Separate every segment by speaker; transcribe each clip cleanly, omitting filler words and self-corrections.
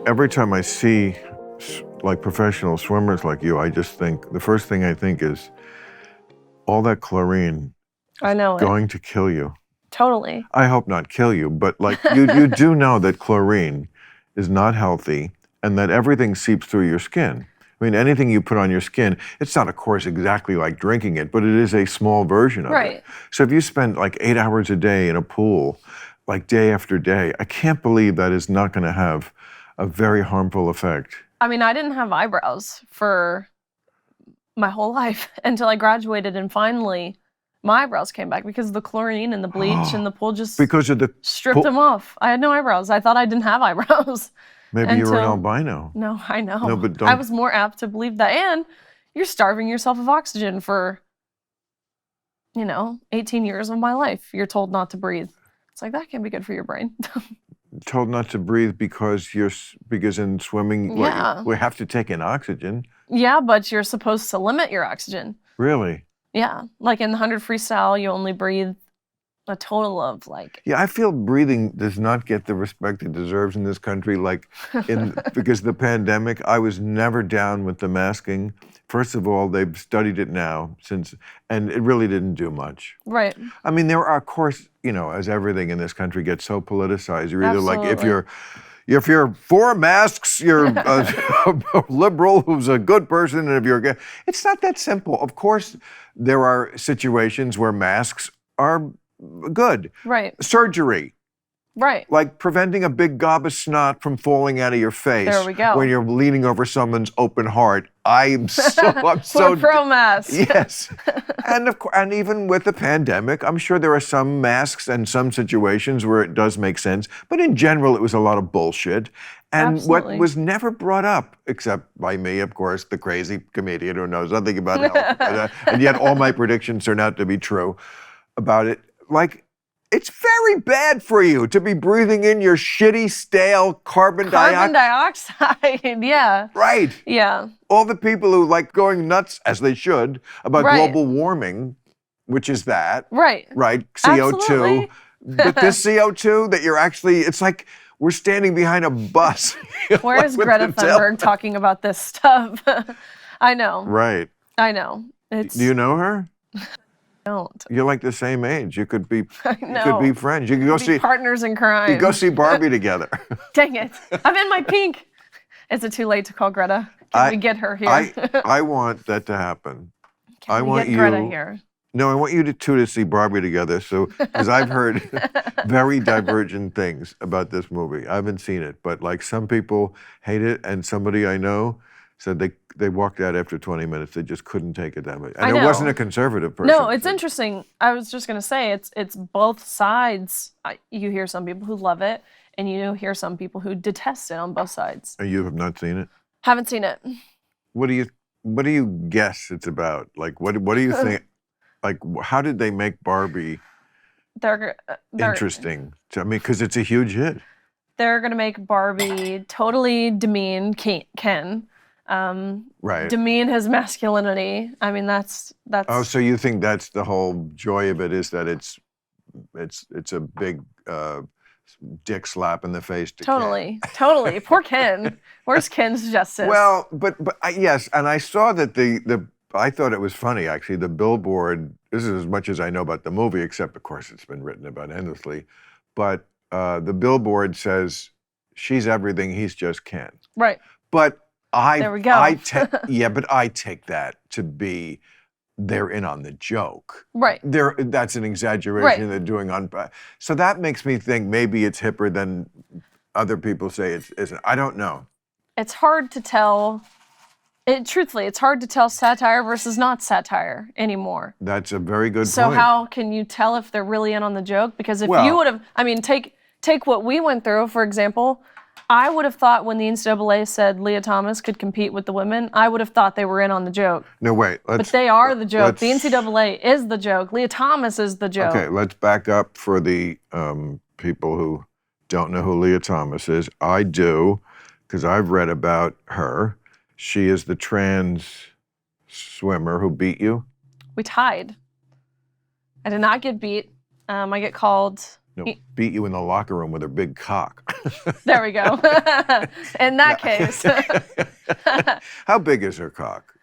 Speaker 1: Every time I see like professional swimmers like you, I just think, the first thing I think is all that chlorine
Speaker 2: I know it.
Speaker 1: going to kill you.
Speaker 2: Totally.
Speaker 1: I hope not kill you, but like you do know that chlorine is not healthy and that everything seeps through your skin. I mean, anything you put on your skin, it's not, of course, exactly like drinking it, but it is a small version of it. So if you spend like 8 hours a day in a pool, like day after day, I can't believe that is not going to have a very harmful effect.
Speaker 2: I mean, I didn't have eyebrows for my whole life until I graduated, and finally my eyebrows came back because of the chlorine and the bleach and the pool just
Speaker 1: because of the
Speaker 2: stripped them off. I had no eyebrows. I thought I didn't have eyebrows.
Speaker 1: Maybe you were an albino.
Speaker 2: No, I know.
Speaker 1: No, but
Speaker 2: I was more apt to believe that. And you're starving yourself of oxygen for, 18 years of my life. You're told not to breathe. It's like, that can't be good for your brain.
Speaker 1: Told not to breathe because in swimming, we have to take in oxygen.
Speaker 2: Yeah, but you're supposed to limit your oxygen.
Speaker 1: Really?
Speaker 2: Yeah, like in the 100 freestyle, you only breathe a total of like...
Speaker 1: Yeah, I feel breathing does not get the respect it deserves in this country, because of the pandemic. I was never down with the masking. First of all, they've studied it now and it really didn't do much.
Speaker 2: Right.
Speaker 1: I mean, there are, of course, as everything in this country gets so politicized, you're either like, if you're for masks, you're a liberal who's a good person, and if you're gay, it's not that simple. Of course, there are situations where masks are good.
Speaker 2: Right.
Speaker 1: Surgery.
Speaker 2: Right.
Speaker 1: Like preventing a big gob of snot from falling out of your face.
Speaker 2: There we go.
Speaker 1: When you're leaning over someone's open heart. I'm so
Speaker 2: We're pro-mask.
Speaker 1: Yes. And even with the pandemic, I'm sure there are some masks and some situations where it does make sense. But in general, it was a lot of bullshit. And
Speaker 2: Absolutely.
Speaker 1: What was never brought up, except by me, of course, the crazy comedian who knows nothing about health, and yet all my predictions turn out to be true about it. Like, it's very bad for you to be breathing in your shitty, stale carbon
Speaker 2: dioxide. Yeah.
Speaker 1: Right.
Speaker 2: Yeah.
Speaker 1: All the people who like going nuts, as they should, about global warming, which is that.
Speaker 2: Right.
Speaker 1: Right. CO2.
Speaker 2: Absolutely.
Speaker 1: But this CO2 that you're actually, it's like we're standing behind a bus.
Speaker 2: Where is Greta Thunberg talking about this stuff? I know.
Speaker 1: Right.
Speaker 2: I know.
Speaker 1: Do you know her?
Speaker 2: Don't.
Speaker 1: You're like the same age. You could be
Speaker 2: you
Speaker 1: could be friends. You could go see
Speaker 2: partners in crime.
Speaker 1: You could go see Barbie together.
Speaker 2: Dang it. I'm in my pink. Is it too late to call Greta? Can we get her here?
Speaker 1: I want that to happen.
Speaker 2: Can we get Greta here?
Speaker 1: No, I want you two to see Barbie together. So, because I've heard very divergent things about this movie. I haven't seen it, but like some people hate it, and somebody I know said they walked out after 20 minutes. They just couldn't take it that much. And it wasn't a conservative person.
Speaker 2: No, it's interesting. I was just going to say, it's both sides. You hear some people who love it, and you hear some people who detest it on both sides.
Speaker 1: And you have not seen it?
Speaker 2: Haven't seen it.
Speaker 1: What do you guess it's about? Like, what do you think? Like, how did they make Barbie interesting? I mean, because it's a huge hit.
Speaker 2: They're going to make Barbie totally demean Ken.
Speaker 1: Right.
Speaker 2: Demean his masculinity. I mean, that's.
Speaker 1: Oh, so you think that's the whole joy of it, is that it's a big dick slap in the face to
Speaker 2: Ken.
Speaker 1: Totally.
Speaker 2: Poor Ken. Where's Ken's justice?
Speaker 1: Well, but yes, and I saw that I thought it was funny, actually. The billboard, this is as much as I know about the movie, except, of course, it's been written about endlessly. But the billboard says, she's everything, he's just Ken.
Speaker 2: Right.
Speaker 1: But
Speaker 2: there we go.
Speaker 1: but I take that to be they're in on the joke.
Speaker 2: Right.
Speaker 1: That's an exaggeration they're doing on. So that makes me think maybe it's hipper than other people say it isn't. I don't know.
Speaker 2: It's hard to tell. Truthfully, it's hard to tell satire versus not satire anymore.
Speaker 1: That's a very good point.
Speaker 2: So how can you tell if they're really in on the joke? Because if you would have, I mean, take what we went through, for example. I would have thought when the NCAA said Lia Thomas could compete with the women, I would have thought they were in on the joke.
Speaker 1: No, wait.
Speaker 2: But they are the joke. The NCAA is the joke. Lia Thomas is the joke.
Speaker 1: Okay, let's back up for the people who don't know who Lia Thomas is. I do, because I've read about her. She is the trans swimmer who beat you.
Speaker 2: We tied. I did not get beat. I get called
Speaker 1: No, beat you in the locker room with her big cock.
Speaker 2: There we go. In that case.
Speaker 1: How big is her cock?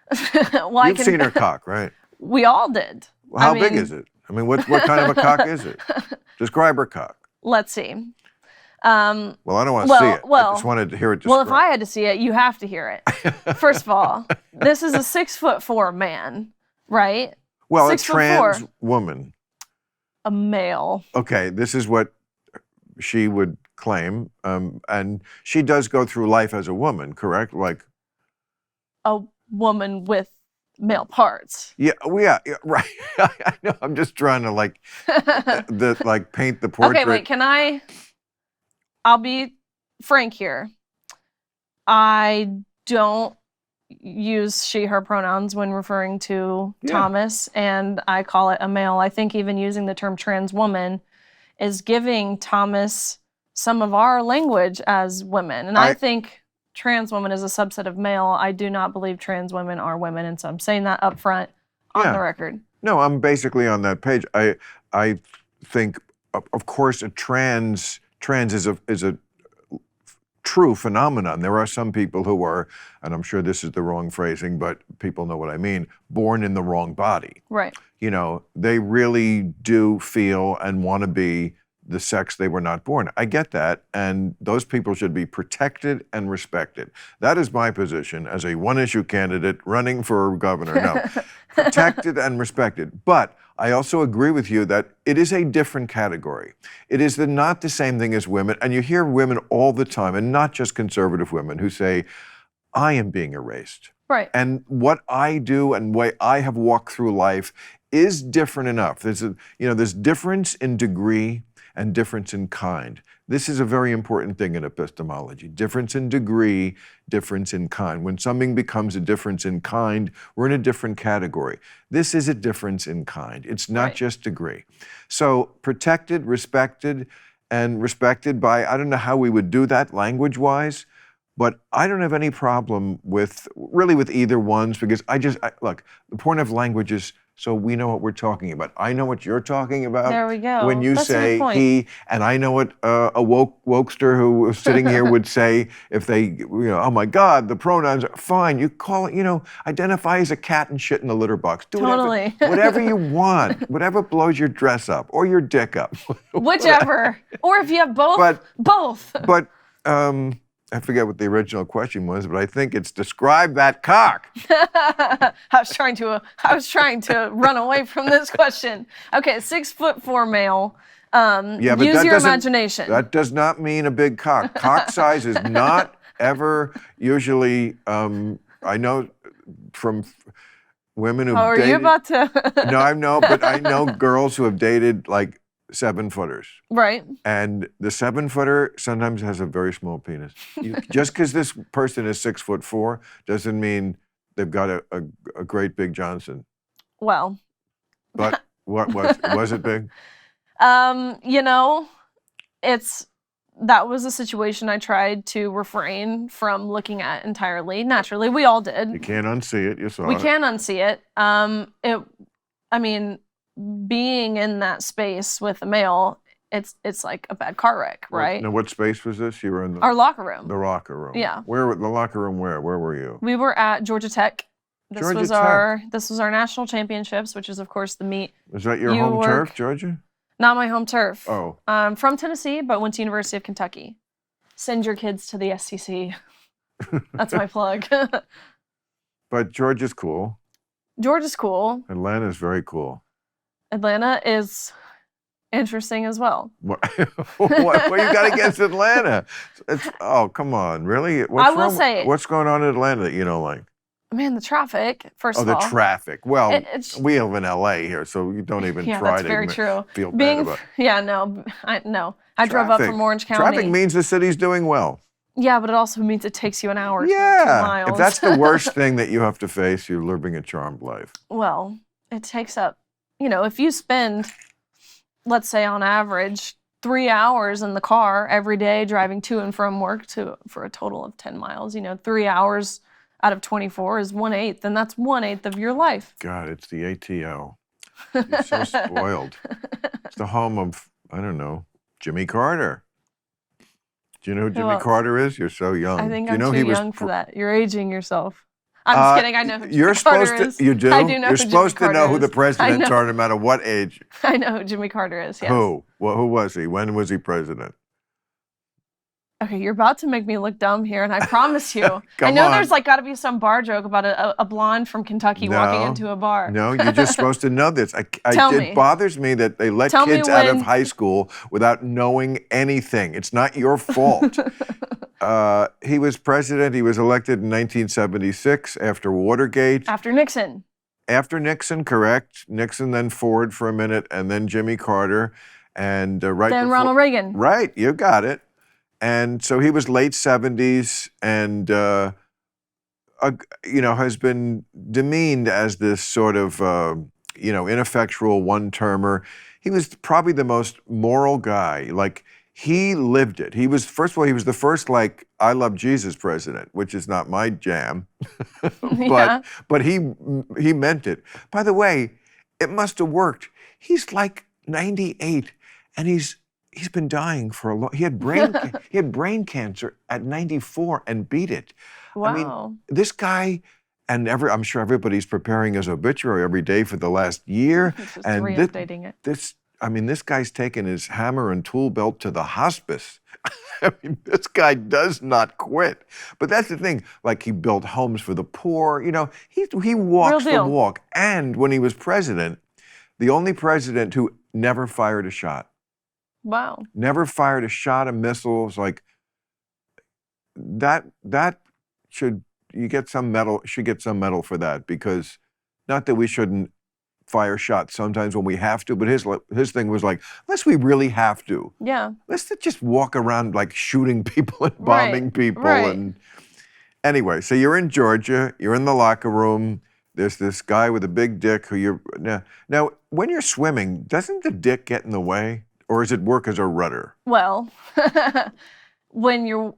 Speaker 2: Well,
Speaker 1: You've seen her cock, right?
Speaker 2: We all did.
Speaker 1: Well, how big is it? I mean, what kind of a cock is it? Describe her cock.
Speaker 2: Let's see.
Speaker 1: Well, I don't want to see it. I just wanted to hear it described.
Speaker 2: Well, if I had to see it, you have to hear it. First of all, this is a 6'4" man, right?
Speaker 1: Well, a trans woman.
Speaker 2: A male.
Speaker 1: Okay, this is what she would claim, and she does go through life as a woman, correct? Like
Speaker 2: a woman with male parts.
Speaker 1: Yeah, right. I know. I'm just trying to paint the portrait.
Speaker 2: Okay, wait. I'll be frank here. I don't use she, her pronouns when referring to Thomas, and I call it a male. I think even using the term trans woman is giving Thomas some of our language as women. And I think trans woman is a subset of male. I do not believe trans women are women, and so I'm saying that up front on the record.
Speaker 1: No, I'm basically on that page. I think, of course, a trans is a true phenomenon. There are some people who are, and I'm sure this is the wrong phrasing, but people know what I mean, born in the wrong body.
Speaker 2: Right.
Speaker 1: You know, they really do feel and want to be the sex they were not born. I get that, and those people should be protected and respected. That is my position as a one-issue candidate running for governor. No, protected and respected. But I also agree with you that it is a different category. It is not the same thing as women, and you hear women all the time, and not just conservative women, who say, I am being erased.
Speaker 2: Right.
Speaker 1: And what I do and way I have walked through life is different enough. There's difference in degree and difference in kind. This is a very important thing in epistemology. Difference in degree, difference in kind. When something becomes a difference in kind, we're in a different category. This is a difference in kind. It's not just degree. So protected, respected, and respected by, I don't know how we would do that language-wise, but I don't have any problem with either ones, because look, the point of language is so we know what we're talking about. I know what you're talking about.
Speaker 2: There we go.
Speaker 1: When you
Speaker 2: That's
Speaker 1: say he, and I know what a wokester who was sitting here would say if they, oh my God, the pronouns are fine. You call it, identify as a cat and shit in the litter box. Do whatever you want, whatever blows your dress up or your dick up.
Speaker 2: Whichever. Or if you have both, both.
Speaker 1: But, I forget what the original question was, but I think it's describe that cock.
Speaker 2: I was trying to run away from this question. Okay, 6'4" male. Use your imagination.
Speaker 1: That does not mean a big cock. Cock size is not ever usually. I know from women who.
Speaker 2: Oh, are
Speaker 1: dated,
Speaker 2: you about to?
Speaker 1: No, but I know girls who have dated like 7-footers.
Speaker 2: Right.
Speaker 1: And the 7-footer sometimes has a very small penis. Just because this person is 6'4" doesn't mean they've got a great big Johnson.
Speaker 2: Well.
Speaker 1: But what was it big?
Speaker 2: That was a situation I tried to refrain from looking at entirely. Naturally, we all did.
Speaker 1: You can't unsee it. You saw it.
Speaker 2: We can unsee it. Being in that space with a male, it's like a bad car wreck, right?
Speaker 1: Now, what space was this? You were in
Speaker 2: our locker room.
Speaker 1: The locker room.
Speaker 2: Yeah.
Speaker 1: The locker room where? Where were you?
Speaker 2: We were at Georgia Tech. This was our national championships, which is of course the meet.
Speaker 1: Is that your home turf, Georgia?
Speaker 2: Not my home turf.
Speaker 1: Oh.
Speaker 2: I'm from Tennessee, but went to University of Kentucky. Send your kids to the SEC. That's my plug.
Speaker 1: But Georgia's cool.
Speaker 2: Georgia's cool.
Speaker 1: Atlanta's very cool.
Speaker 2: Atlanta is interesting as well.
Speaker 1: What you got against Atlanta? Come on, really? What's going on in Atlanta that you don't like?
Speaker 2: Man, the traffic, first of all.
Speaker 1: Oh, the traffic. Well, we live in LA here, so you don't even try to feel bad about it.
Speaker 2: Yeah, no. I drove up from Orange County.
Speaker 1: Traffic means the city's doing well.
Speaker 2: Yeah, but it also means it takes you an hour to 2 miles.
Speaker 1: If that's the worst thing that you have to face, you're living a charmed life.
Speaker 2: Well, it takes up, if you spend, let's say on average, 3 hours in the car every day driving to and from work for a total of 10 miles, 3 hours out of 24 is 1/8, and that's 1/8 of your life.
Speaker 1: God, it's the ATL. You're so spoiled. It's the home of, I don't know, Jimmy Carter. Do you know who Jimmy
Speaker 2: else?
Speaker 1: Carter is? You're so young.
Speaker 2: I think
Speaker 1: Do you
Speaker 2: I'm
Speaker 1: know
Speaker 2: too
Speaker 1: he was
Speaker 2: young for that. You're aging yourself. I'm just kidding. I know who
Speaker 1: You're
Speaker 2: Jimmy Carter
Speaker 1: supposed
Speaker 2: is.
Speaker 1: to. You do.
Speaker 2: I do know
Speaker 1: You're
Speaker 2: who
Speaker 1: supposed
Speaker 2: Jimmy
Speaker 1: to know
Speaker 2: Carter
Speaker 1: who the
Speaker 2: is.
Speaker 1: presidents are, no matter what age.
Speaker 2: I know who Jimmy Carter is. Yes.
Speaker 1: Who? Well, who was he? When was he president?
Speaker 2: Okay, you're about to make me look dumb here, and I promise you. I
Speaker 1: Come
Speaker 2: know
Speaker 1: on.
Speaker 2: there's got to be some bar joke about a blonde from Kentucky walking into a bar.
Speaker 1: No, you're just supposed to know this.
Speaker 2: Tell me.
Speaker 1: It bothers me that they let
Speaker 2: Tell me
Speaker 1: kids out of
Speaker 2: when-
Speaker 1: high school without knowing anything. It's not your fault. He was president. He was elected in 1976 after Watergate.
Speaker 2: After Nixon.
Speaker 1: After Nixon, correct. Nixon, then Ford for a minute, and then Jimmy Carter. And right
Speaker 2: Then
Speaker 1: before,
Speaker 2: Ronald Reagan.
Speaker 1: Right, you got it. And so he was late 70s and, has been demeaned as this sort of, ineffectual one-termer. He was probably the most moral guy. Like, he lived it. First of all, he was the first, I love Jesus president, which is not my jam. But he meant it. By the way, it must have worked. He's like 98 and he's been dying for a long. He had brain cancer at 94 and beat it.
Speaker 2: Wow.
Speaker 1: I mean, this guy, and I'm sure everybody's preparing his obituary every day for the last year.
Speaker 2: Just
Speaker 1: and
Speaker 2: re-updating it.
Speaker 1: This guy's taken his hammer and tool belt to the hospice. I mean, this guy does not quit. But that's the thing. Like, he built homes for the poor. He walks the walk. And when he was president, the only president who never fired a shot.
Speaker 2: Wow.
Speaker 1: Never fired a shot of missiles. Like, that should get some medal for that, because not that we shouldn't fire shots sometimes when we have to, but his thing was like, unless we really have to.
Speaker 2: Yeah.
Speaker 1: Let's not just walk around like shooting people and bombing people.
Speaker 2: Right.
Speaker 1: And anyway, so you're in Georgia, you're in the locker room. There's this guy with a big dick who now when you're swimming, doesn't the dick get in the way? Or does it work as a rudder?
Speaker 2: Well, when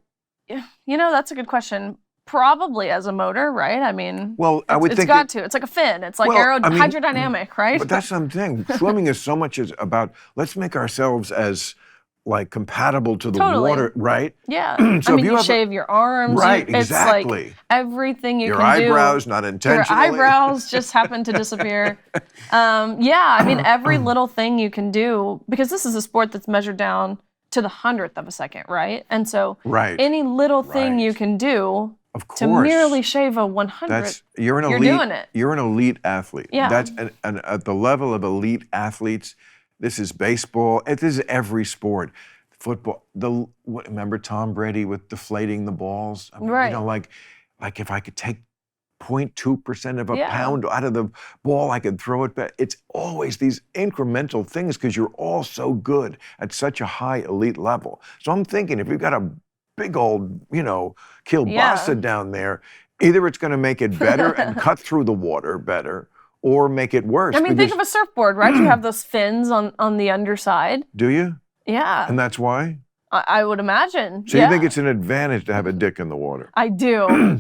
Speaker 2: that's a good question. Probably as a motor, right? I mean,
Speaker 1: well, I would think
Speaker 2: it's got to. It's like a fin. It's like hydrodynamic, right?
Speaker 1: But that's something. Swimming is so much about let's make ourselves as compatible to the water, right?
Speaker 2: Yeah.
Speaker 1: So
Speaker 2: you shave your arms.
Speaker 1: Right,
Speaker 2: It's
Speaker 1: exactly.
Speaker 2: like everything you
Speaker 1: your
Speaker 2: can do.
Speaker 1: Your eyebrows, not intentionally.
Speaker 2: Your eyebrows just happen to disappear. Every little thing you can do, because this is a sport that's measured down to the 100th of a second, right? And so any little thing you can do to merely shave a 100th, you're doing it.
Speaker 1: You're an elite athlete.
Speaker 2: Yeah.
Speaker 1: That's and at the level of elite athletes. This is baseball. This is every sport. Football. Remember Tom Brady with deflating the balls? I mean,
Speaker 2: right.
Speaker 1: Like if I could take 0.2% of a pound out of the ball, I could throw it back. It's always these incremental things because you're all so good at such a high elite level. So I'm thinking if you've got a big old, kielbasa down there, either it's going to make it better and cut through the water better, or make it worse.
Speaker 2: I mean, think of a surfboard, right? You have those fins on the underside.
Speaker 1: Do you?
Speaker 2: Yeah.
Speaker 1: And that's why?
Speaker 2: I would imagine.
Speaker 1: So you think it's an advantage to have a dick in the water?
Speaker 2: I do.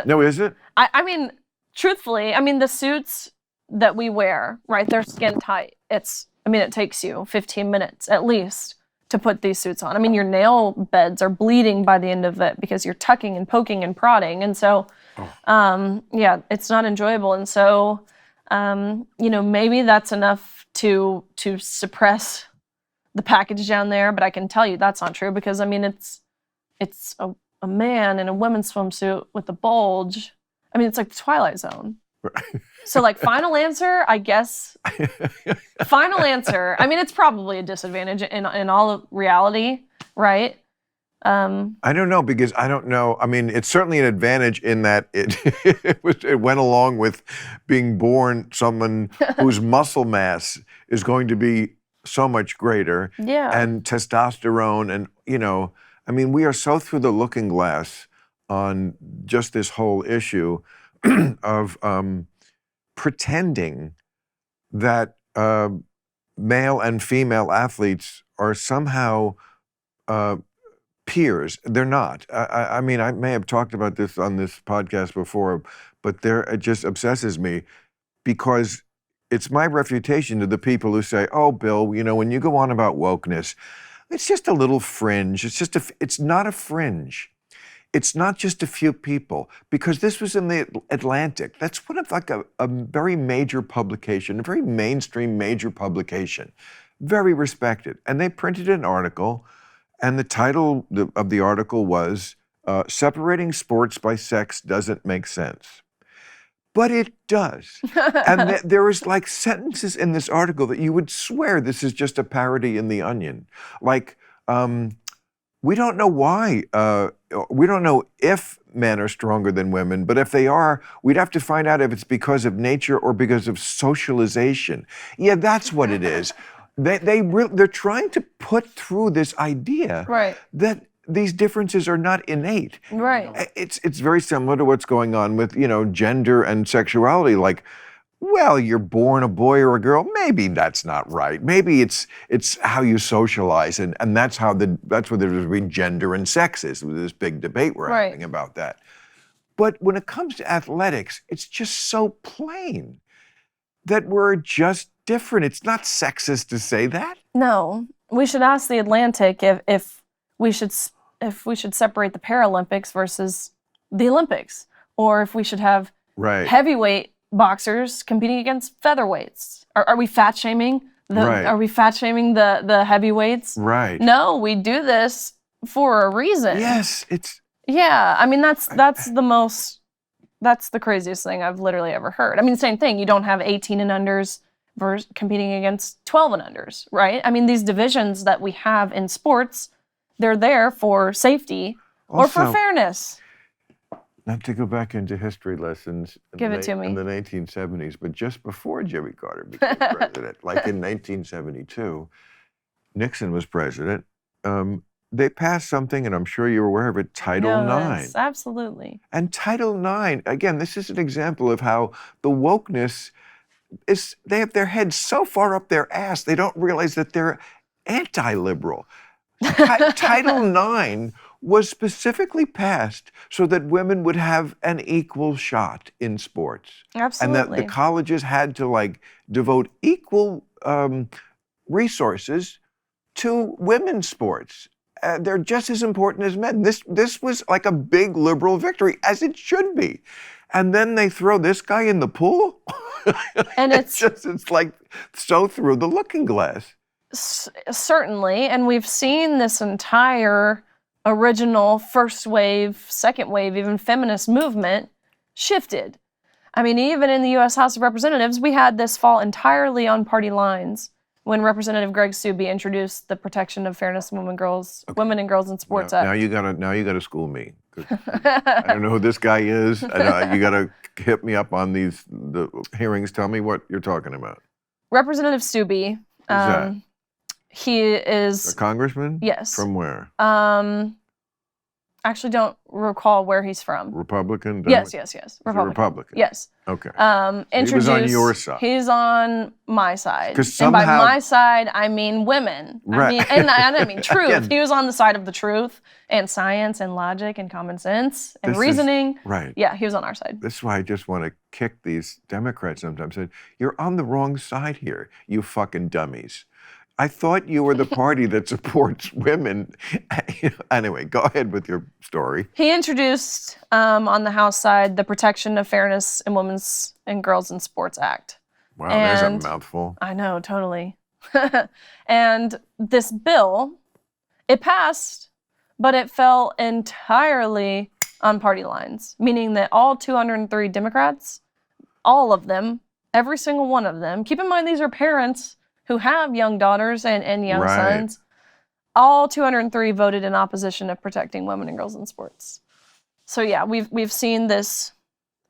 Speaker 1: No, is it?
Speaker 2: I mean, truthfully, the suits that we wear, right, they're skin tight. It takes you 15 minutes at least to put these suits on. Your nail beds are bleeding by the end of it because you're tucking and poking and prodding. And so, it's not enjoyable. And so, maybe that's enough to suppress the package down there, but I can tell you that's not true because it's a man in a women's swimsuit with a bulge. It's like the Twilight Zone.
Speaker 1: Right.
Speaker 2: So final answer, I guess. Final answer. It's probably a disadvantage in all of reality, right?
Speaker 1: I don't know because I don't know. It's certainly an advantage in that it went along with being born someone whose muscle mass is going to be so much greater.
Speaker 2: Yeah.
Speaker 1: And testosterone and, we are so through the looking glass on just this whole issue of pretending that male and female athletes are somehow peers. They're not. I may have talked about this on this podcast before, but it just obsesses me because it's my refutation to the people who say, oh, Bill, when you go on about wokeness, It's just a little fringe. It's not a fringe. It's not just a few people, because this was in the Atlantic. That's one of like a very major publication, a very mainstream major publication, very respected. And they printed an article, and the title of the article was, Separating Sports by Sex Doesn't Make Sense. But it does. And there is like sentences in this article that you would swear this is just a parody in The Onion. Like, we don't know why, we don't know if men are stronger than women, but if they are, we'd have to find out if it's because of nature or because of socialization. Yeah, that's what it is. They're trying to put through this idea that these differences are not innate.
Speaker 2: Right.
Speaker 1: It's very similar to what's going on with, gender and sexuality. Like, well, you're born a boy or a girl. Maybe that's not right. Maybe it's how you socialize, and that's what the difference between gender and sex is. This big debate we're having about that. But when it comes to athletics, it's just so plain that we're just different. It's not sexist to say that.
Speaker 2: No, we should ask the Atlantic if we should separate the Paralympics versus the Olympics, or if we should have heavyweight boxers competing against featherweights. Are we fat shaming? Are we fat shaming the heavyweights?
Speaker 1: Right.
Speaker 2: No, we do this for a reason.
Speaker 1: Yes,
Speaker 2: Yeah, I mean that's the craziest thing I've literally ever heard. I mean, same thing. You don't have 18 and unders competing against 12 and unders, right? I mean, these divisions that we have in sports, they're there for safety or for fairness.
Speaker 1: Not to go back into history lessons in the 1970s, but just before Jimmy Carter became president, like in 1972, Nixon was president. They passed something, and I'm sure you're aware of it, Title IX.
Speaker 2: Yes, absolutely.
Speaker 1: And Title IX, again, this is an example of how the wokeness they have their heads so far up their ass, they don't realize that they're anti-liberal. Title IX was specifically passed so that women would have an equal shot in sports.
Speaker 2: Absolutely.
Speaker 1: And that the colleges had to devote equal resources to women's sports. They're just as important as men. This was like a big liberal victory, as it should be. And then they throw this guy in the pool?
Speaker 2: And it's
Speaker 1: like so through the looking glass.
Speaker 2: Certainly, and we've seen this entire original first wave, second wave, even feminist movement shifted. I mean, even in the U.S. House of Representatives, we had this fall entirely on party lines when Representative Greg Steube introduced the Protection of Fairness of Women and Girls in Sports Act.
Speaker 1: Now you gotta school me. I don't know who this guy is. You gotta hit me up on the hearings. Tell me what you're talking about.
Speaker 2: Representative Steube.
Speaker 1: Who's that?
Speaker 2: He is
Speaker 1: a congressman?
Speaker 2: Yes.
Speaker 1: From where?
Speaker 2: Actually don't recall where he's from.
Speaker 1: Republican?
Speaker 2: Yes.
Speaker 1: Republican.
Speaker 2: Yes.
Speaker 1: Okay.
Speaker 2: He was
Speaker 1: on your side.
Speaker 2: He's on my side.
Speaker 1: Somehow,
Speaker 2: and by my side, I mean women.
Speaker 1: Right.
Speaker 2: I mean truth. Again, he was on the side of the truth and science and logic and common sense and reasoning.
Speaker 1: Right.
Speaker 2: Yeah, he was on our side.
Speaker 1: This is why I just want to kick these Democrats sometimes. You're on the wrong side here, you fucking dummies. I thought you were the party that supports women. Anyway, go ahead with your story.
Speaker 2: He introduced, on the House side, the Protection of Fairness in Women's and Girls in Sports Act.
Speaker 1: Wow, there's a mouthful.
Speaker 2: I know, totally. And this bill, it passed, but it fell entirely on party lines, meaning that all 203 Democrats, all of them, every single one of them, keep in mind these are parents who have young daughters and young sons, all 203 voted in opposition of protecting women and girls in sports. So yeah, we've seen this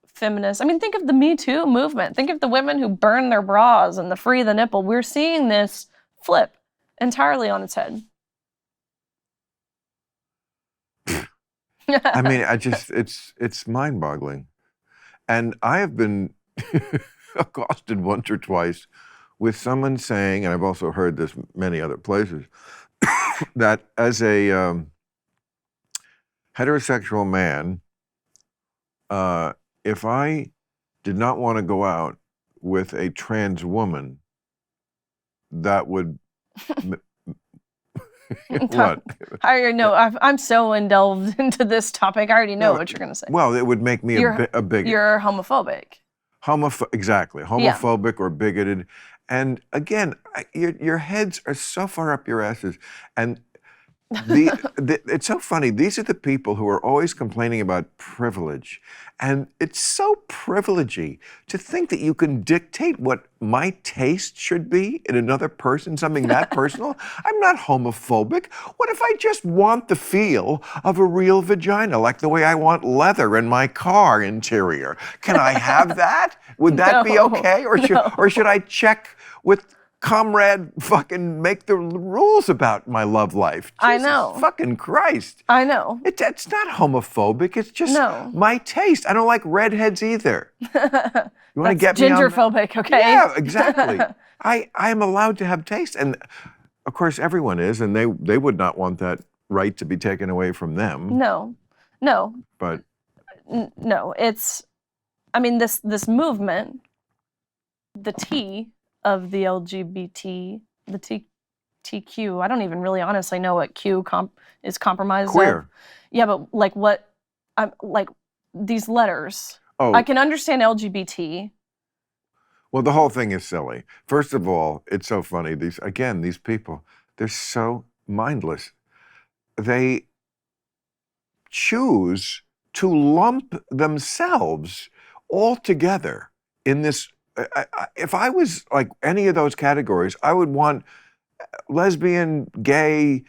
Speaker 2: feminist. I mean, think of the Me Too movement. Think of the women who burn their bras and the free the nipple. We're seeing this flip entirely on its head.
Speaker 1: I mean, it's mind-boggling. And I have been accosted once or twice with someone saying, and I've also heard this many other places, that as a heterosexual man, if I did not want to go out with a trans woman, that would What?
Speaker 2: I already know. I'm so indelved into this topic. I already know what you're going to say.
Speaker 1: Well, it would make me a bigot.
Speaker 2: You're homophobic.
Speaker 1: Exactly. Homophobic or bigoted. And again, your heads are so far up your asses. And it's so funny. These are the people who are always complaining about privilege. And it's so privilegey to think that you can dictate what my taste should be in another person, something that personal. I'm not homophobic. What if I just want the feel of a real vagina, like the way I want leather in my car interior? Can I have that? Would that be okay? Or should I check with comrade fucking make the rules about my love life?
Speaker 2: I know.
Speaker 1: Fucking Christ.
Speaker 2: I know.
Speaker 1: It's not homophobic. It's just my taste. I don't like redheads either. You want to get me on
Speaker 2: genderphobic, okay?
Speaker 1: Yeah, exactly. I am allowed to have taste. And of course everyone is, and they would not want that right to be taken away from them.
Speaker 2: No.
Speaker 1: But
Speaker 2: no, I mean this movement, the T of the LGBT, the TQ. I don't even really honestly know what Q is compromised
Speaker 1: queer.
Speaker 2: Of. Yeah, but like like these letters.
Speaker 1: Oh.
Speaker 2: I can understand LGBT.
Speaker 1: Well, the whole thing is silly. First of all, it's so funny. These people, they're so mindless. They choose to lump themselves all together in this. If I was like any of those categories, I would want lesbian, gay,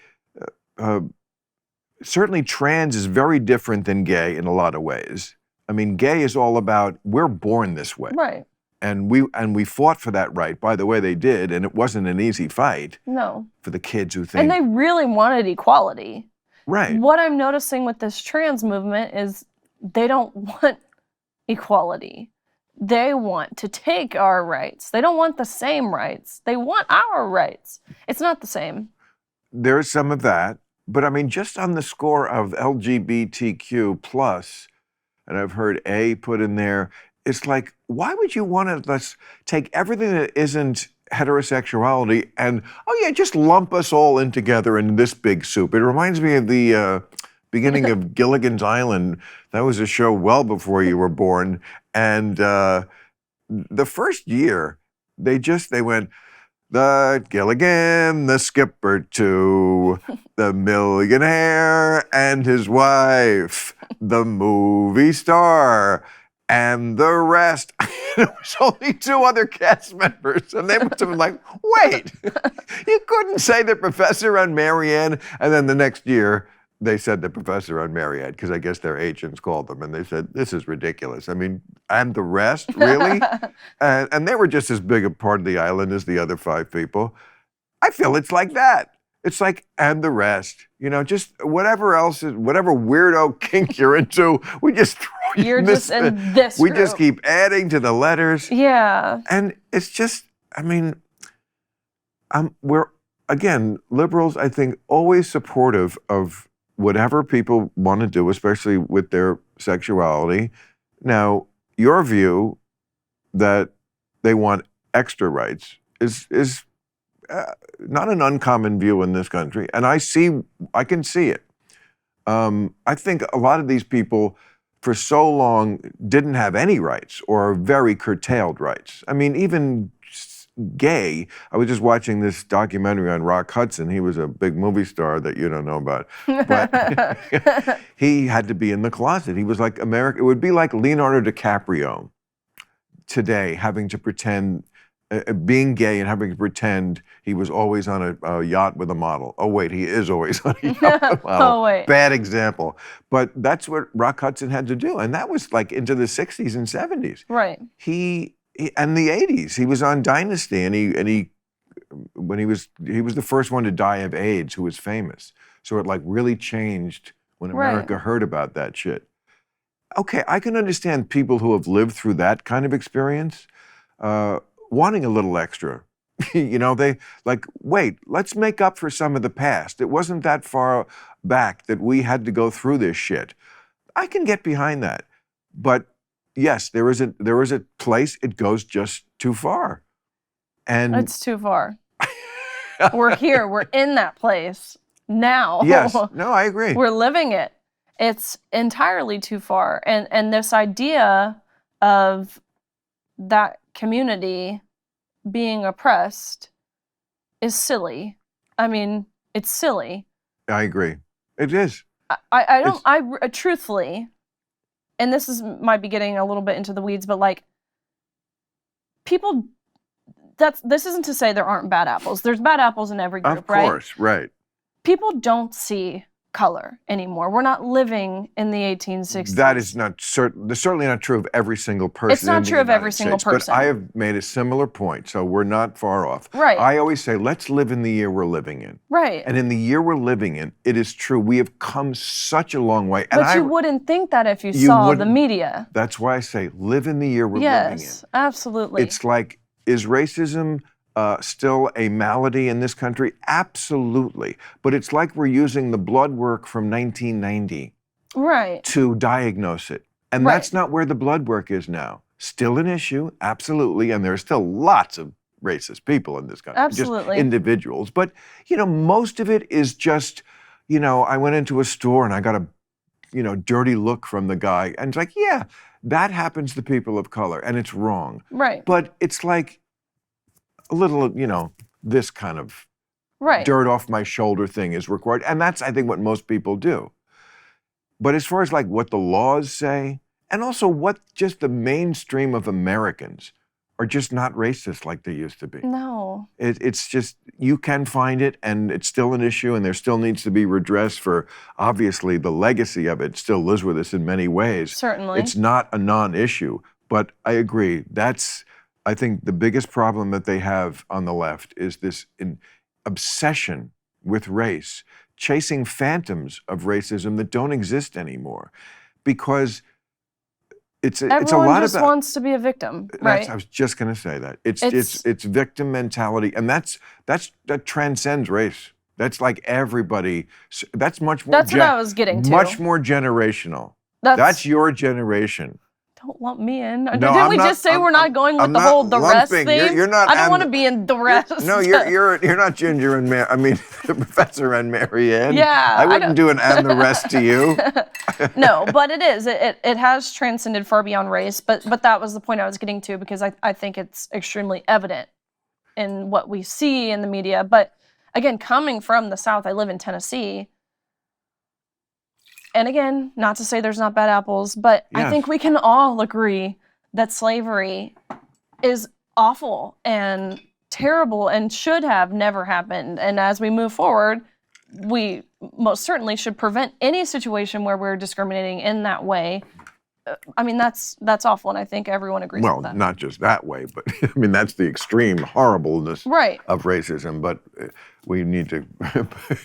Speaker 1: certainly trans is very different than gay in a lot of ways. I mean, gay is all about, we're born this way.
Speaker 2: Right.
Speaker 1: And we fought for that right. By the way, they did, and it wasn't an easy fight.
Speaker 2: No.
Speaker 1: For the kids who think.
Speaker 2: And they really wanted equality.
Speaker 1: Right.
Speaker 2: What I'm noticing with this trans movement is they don't want equality. They want to take our rights. They don't want the same rights. They want our rights. It's not the same.
Speaker 1: There's some of that. But I mean, just on the score of LGBTQ plus, and I've heard A put in there, it's like, why would you want to let's take everything that isn't heterosexuality and, oh yeah, just lump us all in together in this big soup? It reminds me of the beginning of Gilligan's Island. That was a show well before you were born. And the first year, they went, the Gilligan, the skipper too, the millionaire and his wife, the movie star, and the rest. There was only 2 other cast members, and they must have been like, wait, you couldn't say the professor on Marianne, and then the next year, they said the professor on Marianne, because I guess their agents called them, and they said, this is ridiculous. I mean, and the rest, really? And they were just as big a part of the island as the other 5 people. I feel it's like that. It's like, and the rest. You know, just whatever else is, whatever weirdo kink you're into, we just throw you
Speaker 2: You're
Speaker 1: in
Speaker 2: just
Speaker 1: this.
Speaker 2: in this
Speaker 1: We
Speaker 2: group.
Speaker 1: just keep adding to the letters.
Speaker 2: Yeah.
Speaker 1: And it's just, I mean, we're, again, liberals, I think, always supportive of whatever people want to do, especially with their sexuality. Now, your view that they want extra rights is not an uncommon view in this country, and I can see it. I think a lot of these people, for so long, didn't have any rights or very curtailed rights. I mean, even gay. I was just watching this documentary on Rock Hudson. He was a big movie star that you don't know about. But he had to be in the closet. He was like America. It would be like Leonardo DiCaprio today having to pretend, being gay and having to pretend he was always on a yacht with a model. Oh, wait, he is always on a yacht with a model.
Speaker 2: Oh, wait.
Speaker 1: Bad example. But that's what Rock Hudson had to do. And that was like into the 60s and 70s.
Speaker 2: Right.
Speaker 1: And the 80s, he was on Dynasty, and he was the first one to die of AIDS who was famous. So it like really changed when America heard about that shit. Okay, I can understand people who have lived through that kind of experience wanting a little extra. You know, they like, wait, let's make up for some of the past. It wasn't that far back that we had to go through this shit. I can get behind that. But yes, there is a place, it goes just too far. And
Speaker 2: it's too far. We're here, we're in that place. now.
Speaker 1: Yes. No, I agree.
Speaker 2: We're living it. It's entirely too far. And this idea of that community being oppressed is silly. I mean, it's silly.
Speaker 1: I agree. It is.
Speaker 2: I truthfully, and might be getting a little bit into the weeds, but like, people, this isn't to say there aren't bad apples. There's bad apples in every group, right?
Speaker 1: Of course, right.
Speaker 2: People don't see color anymore. We're not living in the 1860s.
Speaker 1: That is not certain. That's certainly not true of every single person.
Speaker 2: It's not true of every single person.
Speaker 1: But I have made a similar point, so we're not far off.
Speaker 2: Right.
Speaker 1: I always say, let's live in the year we're living in.
Speaker 2: Right.
Speaker 1: And in the year we're living in, it is true. We have come such a long way. And
Speaker 2: but you wouldn't think that if you saw the media.
Speaker 1: That's why I say, live in the year we're living in.
Speaker 2: Yes, absolutely.
Speaker 1: It's like, is racism still a malady in this country? Absolutely. But it's like we're using the blood work from 1990 to diagnose it. And that's not where the blood work is now. Still an issue, absolutely. And there are still lots of racist people in this country.
Speaker 2: Absolutely.
Speaker 1: Just individuals. But, most of it is just, I went into a store and I got a, dirty look from the guy. And it's like, yeah, that happens to people of color. And it's wrong.
Speaker 2: Right.
Speaker 1: But it's like, a little, this kind of dirt off my shoulder thing is required. And that's, I think, what most people do. But as far as like what the laws say, and also what just the mainstream of Americans are just not racist like they used to be.
Speaker 2: No.
Speaker 1: It's just, you can find it and it's still an issue and there still needs to be redress for, obviously, the legacy of it still lives with us in many ways.
Speaker 2: Certainly.
Speaker 1: It's not a non-issue, but I agree. I think the biggest problem that they have on the left is this obsession with race, chasing phantoms of racism that don't exist anymore, because it's a lot about.
Speaker 2: Everyone just wants to be a victim, right?
Speaker 1: I was just going to say that it's victim mentality, and that transcends race. That's like everybody. That's much more.
Speaker 2: That's what I was getting to.
Speaker 1: Much more generational. That's your generation.
Speaker 2: Don't lump me in.
Speaker 1: No,
Speaker 2: Didn't we just say we're not going with the rest theme?
Speaker 1: You're not.
Speaker 2: I don't want to be in the rest.
Speaker 1: No, you're not Ginger and Mary. I mean, Professor and Mary Ann.
Speaker 2: Yeah.
Speaker 1: I wouldn't do an and the rest to you.
Speaker 2: No, but it is. It has transcended far beyond race. But that was the point I was getting to, because I think it's extremely evident in what we see in the media. But again, coming from the South, I live in Tennessee. And again, not to say there's not bad apples, but yes. I think we can all agree that slavery is awful and terrible and should have never happened. And as we move forward, we most certainly should prevent any situation where we're discriminating in that way. I mean, that's awful, and I think everyone agrees with that. Well,
Speaker 1: not just that way, but I mean, that's the extreme horribleness of racism. But we need to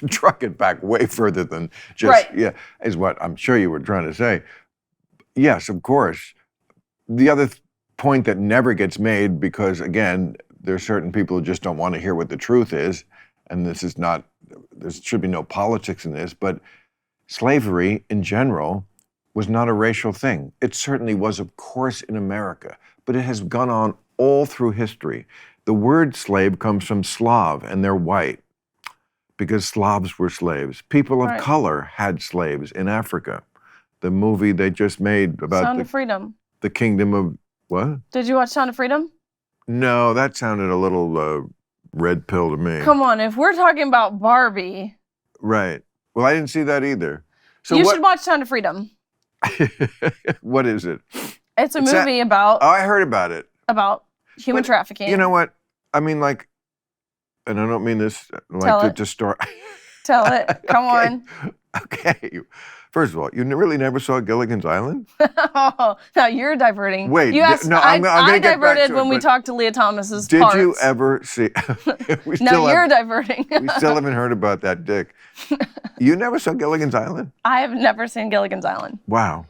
Speaker 1: truck it back way further than just, is what I'm sure you were trying to say. Yes, of course. The other point that never gets made, because again, there are certain people who just don't want to hear what the truth is, and there should be no politics in this, but slavery in general was not a racial thing. It certainly was, of course, in America, but it has gone on all through history. The word slave comes from Slav, and they're white, because Slavs were slaves. People of color had slaves in Africa. The movie they just made about
Speaker 2: Sound of Freedom.
Speaker 1: The Kingdom of, what?
Speaker 2: Did you watch Sound of Freedom?
Speaker 1: No, that sounded a little red pill to me.
Speaker 2: Come on, if we're talking about Barbie.
Speaker 1: Right. Well, I didn't see that either. So
Speaker 2: you should watch Sound of Freedom.
Speaker 1: What is it?
Speaker 2: It's a movie about...
Speaker 1: Oh, I heard about it.
Speaker 2: About human trafficking.
Speaker 1: You know what? I mean, like, and I don't mean this like to start...
Speaker 2: Tell it. Come on.
Speaker 1: Okay. First of all, you really never saw Gilligan's Island?
Speaker 2: Oh, no, you're diverting.
Speaker 1: Wait,
Speaker 2: you asked,
Speaker 1: no, I'm
Speaker 2: I
Speaker 1: get back
Speaker 2: diverted
Speaker 1: to
Speaker 2: when
Speaker 1: it,
Speaker 2: we talked to Lia Thomas's
Speaker 1: did
Speaker 2: parts.
Speaker 1: you ever see...
Speaker 2: No, you're diverting.
Speaker 1: We still haven't heard about that dick. You never saw Gilligan's Island?
Speaker 2: I have never seen Gilligan's Island.
Speaker 1: Wow.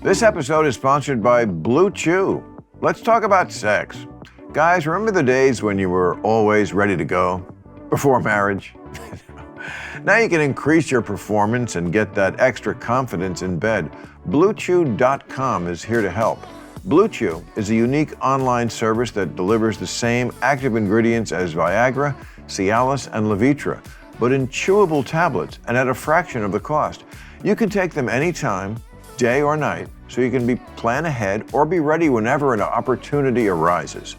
Speaker 1: This episode is sponsored by Blue Chew. Let's talk about sex. Guys, remember the days when you were always ready to go before marriage? Now you can increase your performance and get that extra confidence in bed. BlueChew.com is here to help. Blue Chew is a unique online service that delivers the same active ingredients as Viagra, Cialis, and Levitra. but in chewable tablets and at a fraction of the cost. You can take them anytime, day or night, so you can plan ahead or be ready whenever an opportunity arises.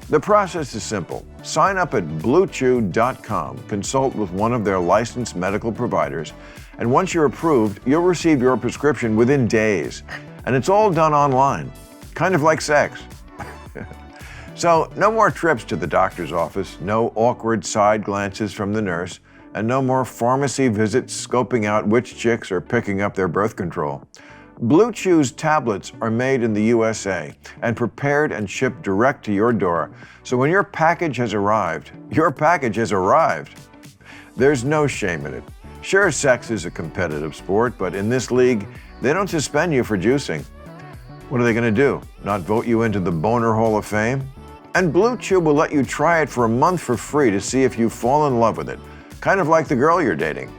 Speaker 1: The process is simple. Sign up at bluechew.com, consult with one of their licensed medical providers, and once you're approved, you'll receive your prescription within days. And it's all done online, kind of like sex. So, no more trips to the doctor's office, no awkward side glances from the nurse, and no more pharmacy visits scoping out which chicks are picking up their birth control. Blue Chew's tablets are made in the USA and prepared and shipped direct to your door. So when your package has arrived, your package has arrived. There's no shame in it. Sure, sex is a competitive sport, but in this league, they don't suspend you for juicing. What are they going to do? Not vote you into the Boner Hall of Fame? And Blue Chew will let you try it for a month for free to see if you fall in love with it, kind of like the girl you're dating.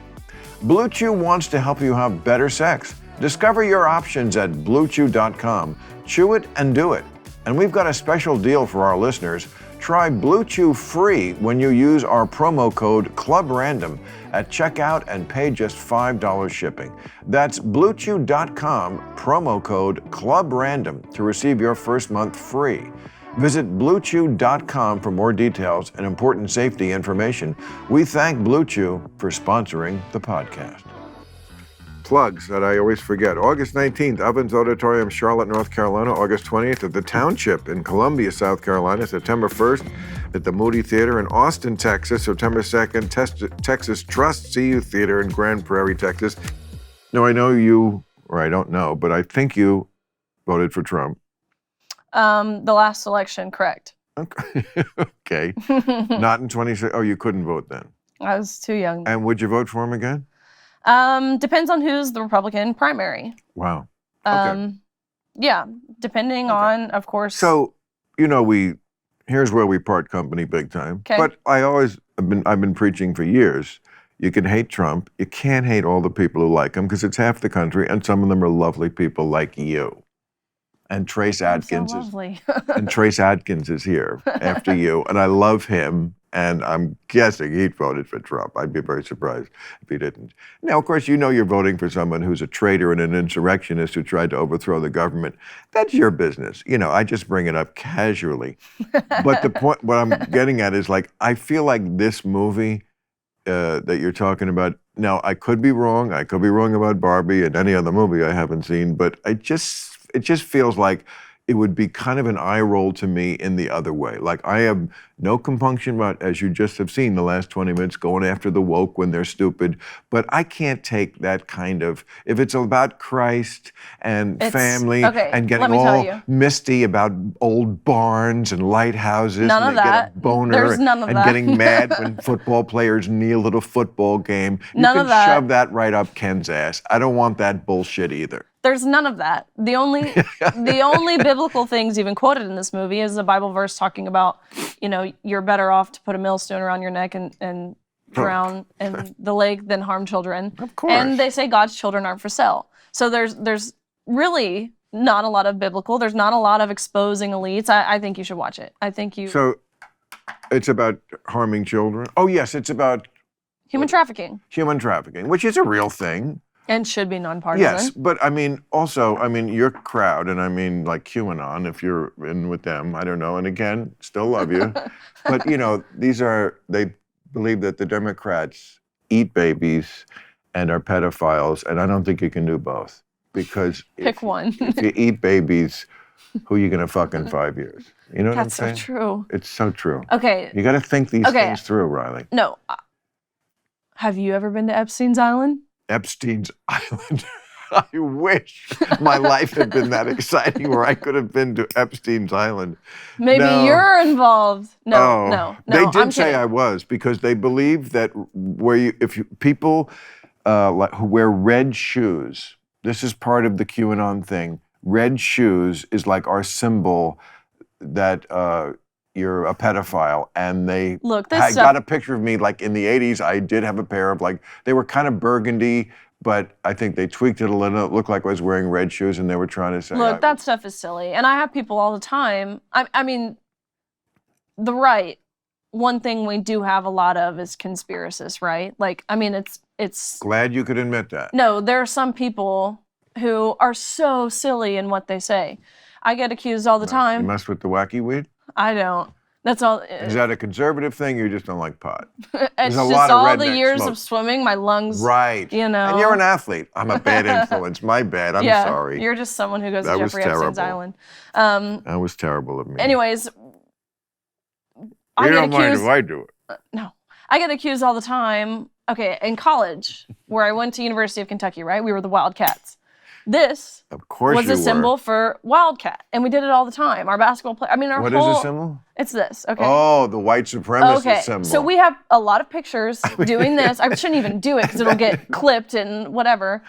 Speaker 1: Blue Chew wants to help you have better sex. Discover your options at bluechew.com. Chew it and do it. And we've got a special deal for our listeners. Try Blue Chew free when you use our promo code CLUBRANDOM at checkout and pay just $5 shipping. That's bluechew.com, promo code CLUBRANDOM to receive your first month free. Visit bluechew.com for more details and important safety information. We thank Blue Chew for sponsoring the podcast. Plugs that I always forget. August 19th, Ovens Auditorium, Charlotte, North Carolina. August 20th at the Township in Columbia, South Carolina. September 1st at the Moody Theater in Austin, Texas. September 2nd, Texas Trust CU Theater in Grand Prairie, Texas. Now, I know you, or I don't know, but I think you voted for Trump.
Speaker 2: The last election, correct.
Speaker 1: Okay. Not in 26. Oh, you couldn't vote then.
Speaker 2: I was too young.
Speaker 1: And would you vote for him again?
Speaker 2: Depends on who's the Republican primary.
Speaker 1: Wow. Okay.
Speaker 2: Yeah, depending on, of course.
Speaker 1: So, here's where we part company big time.
Speaker 2: Okay.
Speaker 1: But I've been preaching for years. You can hate Trump. You can't hate all the people who like him because it's half the country, and some of them are lovely people like you. And Trace Adkins
Speaker 2: so lovely.
Speaker 1: And Trace Adkins is here after you, and I love him. And I'm guessing he voted for Trump. I'd be very surprised if he didn't. Now, of course, you're voting for someone who's a traitor and an insurrectionist who tried to overthrow the government. That's your business. I just bring it up casually. But the point, what I'm getting at is I feel like this movie that you're talking about, now I could be wrong. I could be wrong about Barbie and any other movie I haven't seen, but it just feels like it would be kind of an eye roll to me in the other way. I have no compunction about, as you just have seen the last 20 minutes, going after the woke when they're stupid. But I can't take that kind of, if it's about Christ and family and getting all misty about old barns and lighthouses
Speaker 2: none
Speaker 1: and
Speaker 2: of
Speaker 1: they
Speaker 2: that.
Speaker 1: get a boner
Speaker 2: There's none of
Speaker 1: and
Speaker 2: that.
Speaker 1: getting mad when football players kneel at a football game. You
Speaker 2: None
Speaker 1: can
Speaker 2: of that.
Speaker 1: shove that right up Ken's ass. I don't want that bullshit either.
Speaker 2: There's none of that. The only biblical things even quoted in this movie is a Bible verse talking about, you're better off to put a millstone around your neck and drown in the lake than harm children.
Speaker 1: Of course.
Speaker 2: And they say God's children aren't for sale. So there's really not a lot of biblical. There's not a lot of exposing elites. I think you should watch it.
Speaker 1: So it's about harming children? Oh, yes, it's about
Speaker 2: human trafficking.
Speaker 1: Human trafficking, which is a real thing.
Speaker 2: And should be nonpartisan.
Speaker 1: Yes, but your crowd, and like QAnon, if you're in with them, I don't know, and again, still love you. But, they believe that the Democrats eat babies and are pedophiles, and I don't think you can do both. Because
Speaker 2: pick one.
Speaker 1: If you eat babies, who are you going to fuck in 5 years? You know what I'm saying?
Speaker 2: That's so true.
Speaker 1: It's so true.
Speaker 2: Okay.
Speaker 1: You got to think these things through, Riley.
Speaker 2: No. Have you ever been to Epstein's Island?
Speaker 1: Epstein's Island. I wish my life had been that exciting where I could have been to Epstein's Island.
Speaker 2: Maybe you're involved. No.
Speaker 1: They did
Speaker 2: I'm
Speaker 1: say
Speaker 2: kidding.
Speaker 1: I was because they believe that people who wear red shoes, this is part of the QAnon thing. Red shoes is like our symbol that you're a pedophile, and they got a picture of me in the 80s. I did have a pair of they were kind of burgundy, but I think they tweaked it a little. It looked like I was wearing red shoes, and they were trying to say.
Speaker 2: Look, that stuff is silly, and I have people all the time. I mean, the right one thing we do have a lot of is conspiracists, right? Like, I mean, it's.
Speaker 1: Glad you could admit that.
Speaker 2: No, there are some people who are so silly in what they say. I get accused all the time.
Speaker 1: You mess with the wacky weed?
Speaker 2: I don't. That's all.
Speaker 1: Is that a conservative thing, or you just don't like pot?
Speaker 2: It's just all the years of swimming, my lungs.
Speaker 1: Right.
Speaker 2: You know.
Speaker 1: And you're an athlete. I'm a bad influence. My bad. I'm sorry.
Speaker 2: You're just someone who goes to Jeffrey Epstein's island.
Speaker 1: That was terrible of me.
Speaker 2: Anyways,
Speaker 1: you don't mind if I do it.
Speaker 2: No. I get accused all the time. Okay, in college, where I went to University of Kentucky, right? We were the Wildcats. This was a symbol for Wildcat, and we did it all the time. Our basketball player, I mean,
Speaker 1: What is the symbol?
Speaker 2: It's this, okay.
Speaker 1: Oh, the white supremacist symbol.
Speaker 2: So we have a lot of pictures doing this. I shouldn't even do it because it'll get clipped and whatever.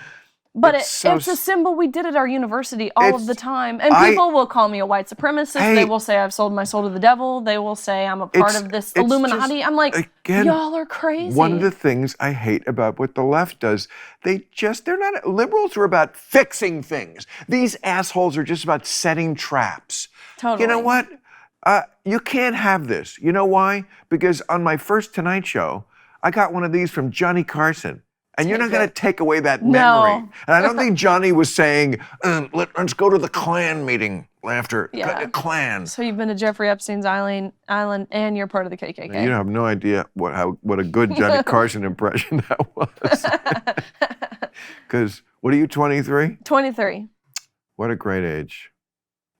Speaker 2: But it's a symbol we did at our university all of the time. And people will call me a white supremacist. They will say I've sold my soul to the devil. They will say I'm a part of this Illuminati. I'm like, y'all are crazy.
Speaker 1: One of the things I hate about what the left does, they're not, liberals are about fixing things. These assholes are just about setting traps.
Speaker 2: Totally.
Speaker 1: You know what? You can't have this. You know why? Because on my first Tonight Show, I got one of these from Johnny Carson. And you're not going to take away that memory.
Speaker 2: No.
Speaker 1: And I don't think Johnny was saying, let's go to the Klan meeting after Klan.
Speaker 2: So you've been to Jeffrey Epstein's island and you're part of the KKK.
Speaker 1: You have no idea what a good Johnny Carson impression that was. Because, what are you, 23?
Speaker 2: 23.
Speaker 1: What a great age.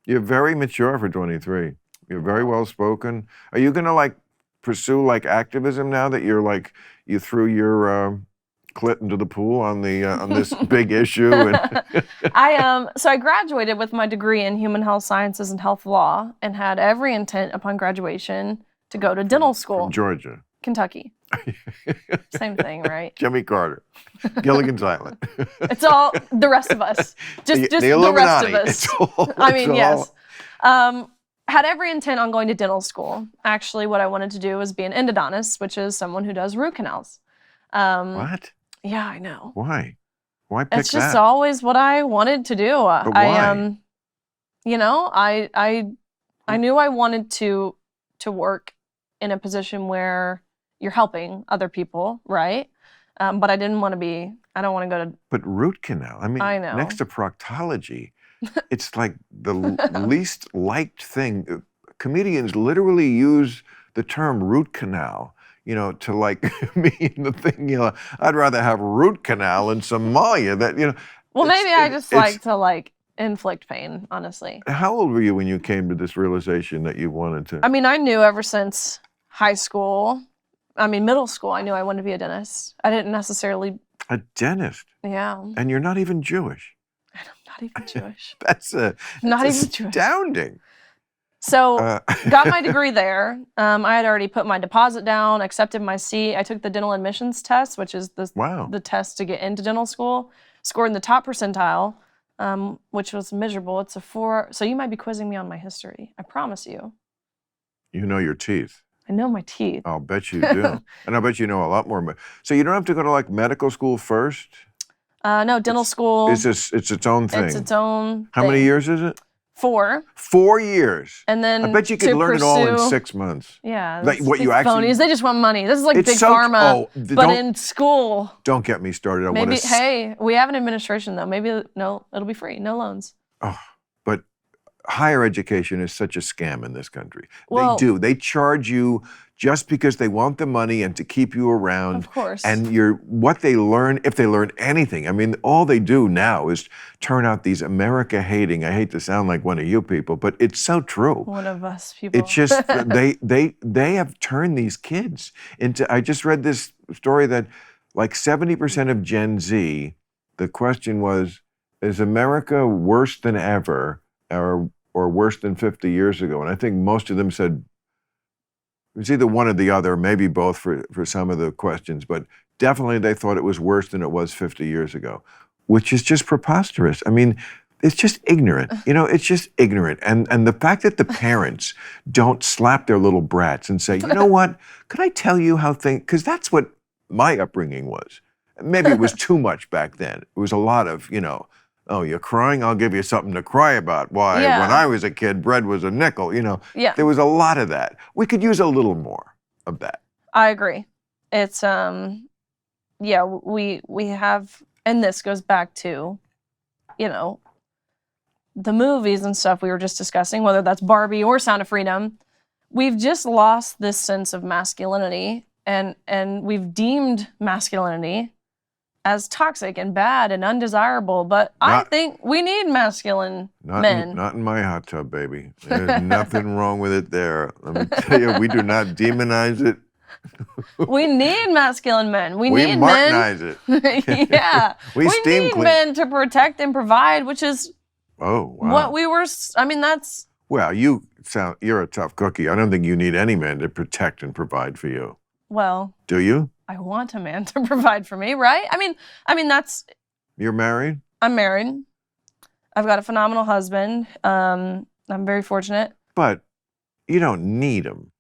Speaker 1: You're very mature for 23. You're very well spoken. Are you going to pursue activism now that you threw your clit into the pool on this big issue?
Speaker 2: So I graduated with my degree in human health sciences and health law and had every intent upon graduation to go to dental school.
Speaker 1: From Georgia.
Speaker 2: Kentucky. Same thing, right?
Speaker 1: Jimmy Carter. Gilligan's Island.
Speaker 2: It's all the rest of us. Just the rest of us. Yes. Had every intent on going to dental school. Actually, what I wanted to do was be an endodontist, which is someone who does root canals.
Speaker 1: What?
Speaker 2: Yeah, I know.
Speaker 1: Why? Why pick that?
Speaker 2: It's just always what I wanted to do.
Speaker 1: But why?
Speaker 2: I knew I wanted to work in a position where you're helping other people, right? But I don't want to go to...
Speaker 1: But root canal,
Speaker 2: I know.
Speaker 1: Next to proctology, it's like the least liked thing. Comedians literally use the term root canal, to mean the thing, I'd rather have root canal in Somalia
Speaker 2: Well, maybe I just like to inflict pain, honestly.
Speaker 1: How old were you when you came to this realization that you wanted to?
Speaker 2: I mean, I knew ever since high school, middle school, I knew I wanted to be a dentist. I didn't necessarily...
Speaker 1: A dentist?
Speaker 2: Yeah.
Speaker 1: And you're not even Jewish?
Speaker 2: I'm not even Jewish.
Speaker 1: That's astounding.
Speaker 2: So, got my degree there. I had already put my deposit down, accepted my seat. I took the dental admissions test, which is the test to get into dental school. Scored in the top percentile, which was miserable. It's a 4. So you might be quizzing me on my history. I promise you.
Speaker 1: You know your teeth.
Speaker 2: I know my teeth.
Speaker 1: I'll bet you do. And I bet you know a lot more. So you don't have to go to medical school first?
Speaker 2: No, dental school.
Speaker 1: It's its own thing.
Speaker 2: It's its own
Speaker 1: How many years is it?
Speaker 2: 4.
Speaker 1: 4 years.
Speaker 2: And then
Speaker 1: I bet you could learn it all in 6 months.
Speaker 2: Yeah.
Speaker 1: What you actually...
Speaker 2: phonies. They just want money. This is like big pharma, but in school.
Speaker 1: Don't get me started.
Speaker 2: Hey, we have an administration though. Maybe, no, it'll be free. No loans.
Speaker 1: Oh, but higher education is such a scam in this country.
Speaker 2: Well,
Speaker 1: they do. They charge you just because they want the money and to keep you around.
Speaker 2: Of course.
Speaker 1: And what they learn, if they learn anything, all they do now is turn out these America-hating, I hate to sound like one of you people, but it's so true.
Speaker 2: One of us people.
Speaker 1: It's just, they have turned these kids into, I just read this story that 70% of Gen Z, the question was, is America worse than ever or worse than 50 years ago? And I think most of them said, it was either one or the other, maybe both for some of the questions, but definitely they thought it was worse than it was 50 years ago, which is just preposterous. It's just ignorant. It's just ignorant. And the fact that the parents don't slap their little brats and say, you know what, could I tell you how things, because that's what my upbringing was. Maybe it was too much back then. It was a lot of, oh, you're crying? I'll give you something to cry about. Why, when I was a kid, bread was a nickel,
Speaker 2: Yeah.
Speaker 1: There was a lot of that. We could use a little more. of that.
Speaker 2: I agree. It's yeah, we have, and this goes back to, you know, the movies and stuff we were just discussing, whether that's Barbie or Sound of Freedom. We've just lost this sense of masculinity, and we've deemed masculinity as toxic and bad and undesirable. But I think we need masculine men.
Speaker 1: Not in my hot tub, baby. There's nothing wrong with it there. Let me tell you, we do not demonize it.
Speaker 2: We need masculine men. We need
Speaker 1: Martinize
Speaker 2: it. Yeah.
Speaker 1: we steam
Speaker 2: need
Speaker 1: clean.
Speaker 2: men to protect and provide, which is what we were. I mean, that's.
Speaker 1: Well, you're a tough cookie. I don't think you need any man to protect and provide for you.
Speaker 2: Well.
Speaker 1: Do you?
Speaker 2: I want a man to provide for me, right? I mean that's.
Speaker 1: You're married?
Speaker 2: I'm married. I've got a phenomenal husband. I'm very fortunate.
Speaker 1: But you don't need him.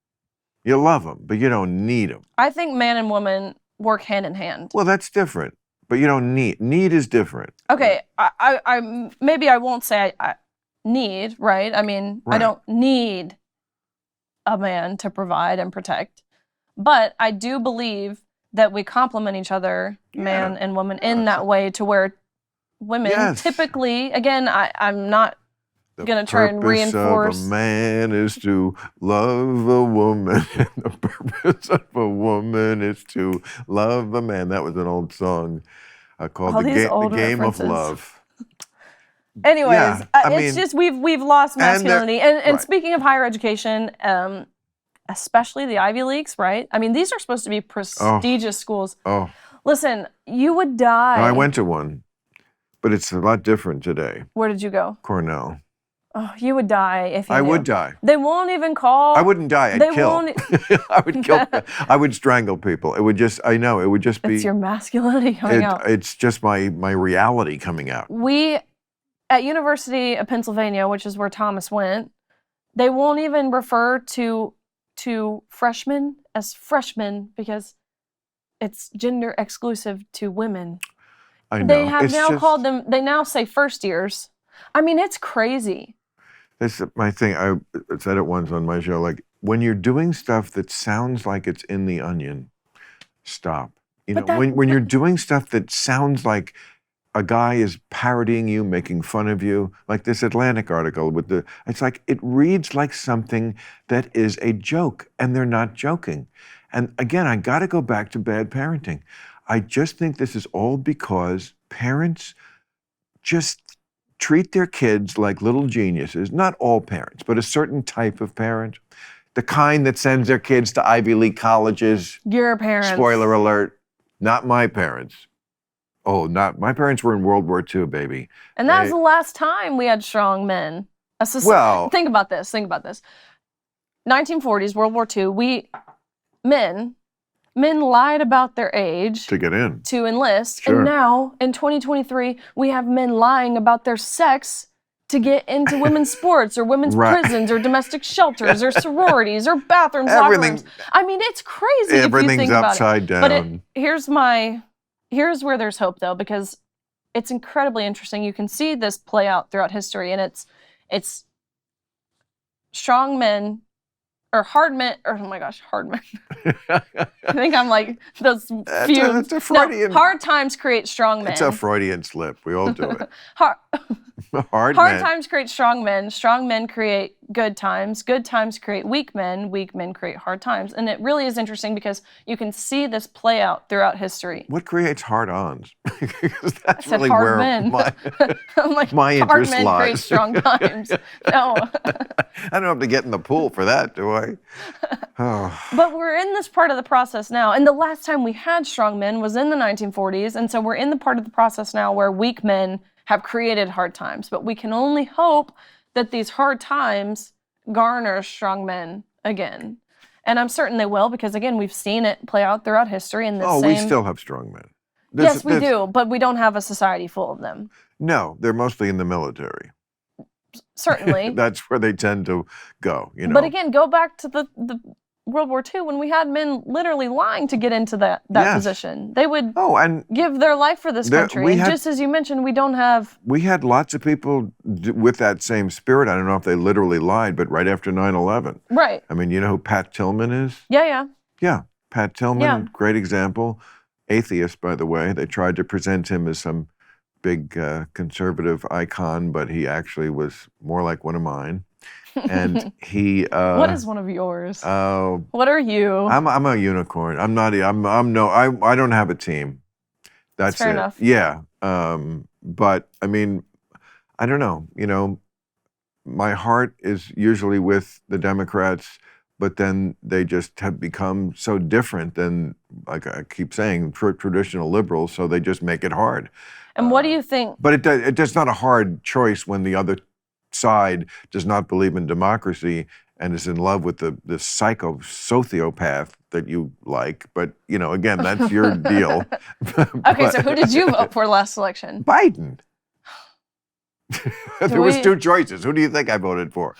Speaker 1: You love him, but you don't need him.
Speaker 2: I think man and woman work hand in hand.
Speaker 1: Well, that's different. But you don't need. Need is different.
Speaker 2: Okay, I maybe I won't say I need, right? I mean, right. I don't need a man to provide and protect. But I do believe that we complement each other, man and woman, in that way, to where women typically, again, I'm not going to try and reinforce.
Speaker 1: The purpose of a man is to love a woman. And the purpose of a woman is to love a man. That was an old song called The Game of Love.
Speaker 2: Anyways, it's just we've lost masculinity. And speaking of higher education, especially the Ivy Leagues, right? I mean, these are supposed to be prestigious schools. Oh. Listen, you would die.
Speaker 1: I went to one, but it's a lot different today.
Speaker 2: Where did you go?
Speaker 1: Cornell.
Speaker 2: Oh, you would die if you
Speaker 1: I
Speaker 2: knew.
Speaker 1: would die.
Speaker 2: They won't even call.
Speaker 1: I wouldn't die. I'd kill. I would kill. I would strangle people. It would just, I know, it would just be.
Speaker 2: It's your masculinity coming out.
Speaker 1: It's just my reality coming out.
Speaker 2: At University of Pennsylvania, which is where Thomas went, they won't even refer to freshmen as freshmen because it's gender exclusive to women.
Speaker 1: I know.
Speaker 2: They have now called them, they now say first years. I mean, it's crazy.
Speaker 1: That's my thing. I said it once on my show, like, when you're doing stuff that sounds like it's in The Onion, stop. You know, when you're doing stuff that sounds like a guy is parodying you, making fun of you, like this Atlantic article it's like, it reads like something that is a joke, and they're not joking. And again, I gotta go back to bad parenting. I just think this is all because parents just treat their kids like little geniuses. Not all parents, but a certain type of parent. The kind that sends their kids to Ivy League colleges.
Speaker 2: Your parents.
Speaker 1: Spoiler alert, not my parents. Oh, not my parents were in World War II, baby.
Speaker 2: And that was the last time we had strong men.
Speaker 1: Well,
Speaker 2: think about this. 1940s, World War II, men lied about their age
Speaker 1: to get in,
Speaker 2: to enlist.
Speaker 1: Sure.
Speaker 2: And now, in 2023, we have men lying about their sex to get into women's sports or women's prisons or domestic shelters or sororities or bathrooms, locker rooms. I mean, it's crazy if you think about it.
Speaker 1: Everything's upside down.
Speaker 2: But here's where there's hope, though, because it's incredibly interesting. You can see this play out throughout history, and it's strong men or hard men, or oh my gosh, hard men. I think I'm like those few.
Speaker 1: It's a Freudian.
Speaker 2: No, hard times create strong men.
Speaker 1: It's a Freudian slip. We all do it.
Speaker 2: Hard times create strong men. Strong men create good times. Good times create weak men. Weak men create hard times. And it really is interesting because you can see this play out throughout history.
Speaker 1: What creates hard-ons? Because that's really
Speaker 2: hard
Speaker 1: where
Speaker 2: men. I'm like,
Speaker 1: my interest
Speaker 2: hard men
Speaker 1: lies.
Speaker 2: create strong times. No.
Speaker 1: I don't have to get in the pool for that, do I? Oh.
Speaker 2: But we're in this part of the process now. And the last time we had strong men was in the 1940s. And so we're in the part of the process now where weak men have created hard times. But we can only hope that these hard times garner strong men again. And I'm certain they will, because again, we've seen it play out throughout history in this
Speaker 1: we still have strong men.
Speaker 2: Yes, we do, but we don't have a society full of them.
Speaker 1: No, they're mostly in the military.
Speaker 2: Certainly.
Speaker 1: That's where they tend to go, you know.
Speaker 2: But again, go back to the World War II when we had men literally lying to get into that position. They would give their life for this country. And just as you mentioned, we don't have...
Speaker 1: We had lots of people with that same spirit. I don't know if they literally lied, but right after 9/11.
Speaker 2: Right.
Speaker 1: I mean, you know who Pat Tillman is?
Speaker 2: Yeah.
Speaker 1: Yeah, Pat Tillman,
Speaker 2: Yeah.
Speaker 1: great example. Atheist, by the way. They tried to present him as some big conservative icon, but he actually was more like one of mine. And he.
Speaker 2: What is one of yours?
Speaker 1: Oh,
Speaker 2: What are you?
Speaker 1: I'm a unicorn. I'm not. I'm no. I don't have a team. That's
Speaker 2: fair
Speaker 1: it.
Speaker 2: enough.
Speaker 1: Yeah. But I mean, I don't know. You know, my heart is usually with the Democrats, but then they just have become so different than, like I keep saying, traditional liberals. So they just make it hard.
Speaker 2: And what do you think?
Speaker 1: But it's not a hard choice when the other side does not believe in democracy and is in love with the sociopath that you like. But, you know, again, that's your deal.
Speaker 2: Okay, so who did you vote for last election?
Speaker 1: Biden. There was two choices. Who do you think I voted for?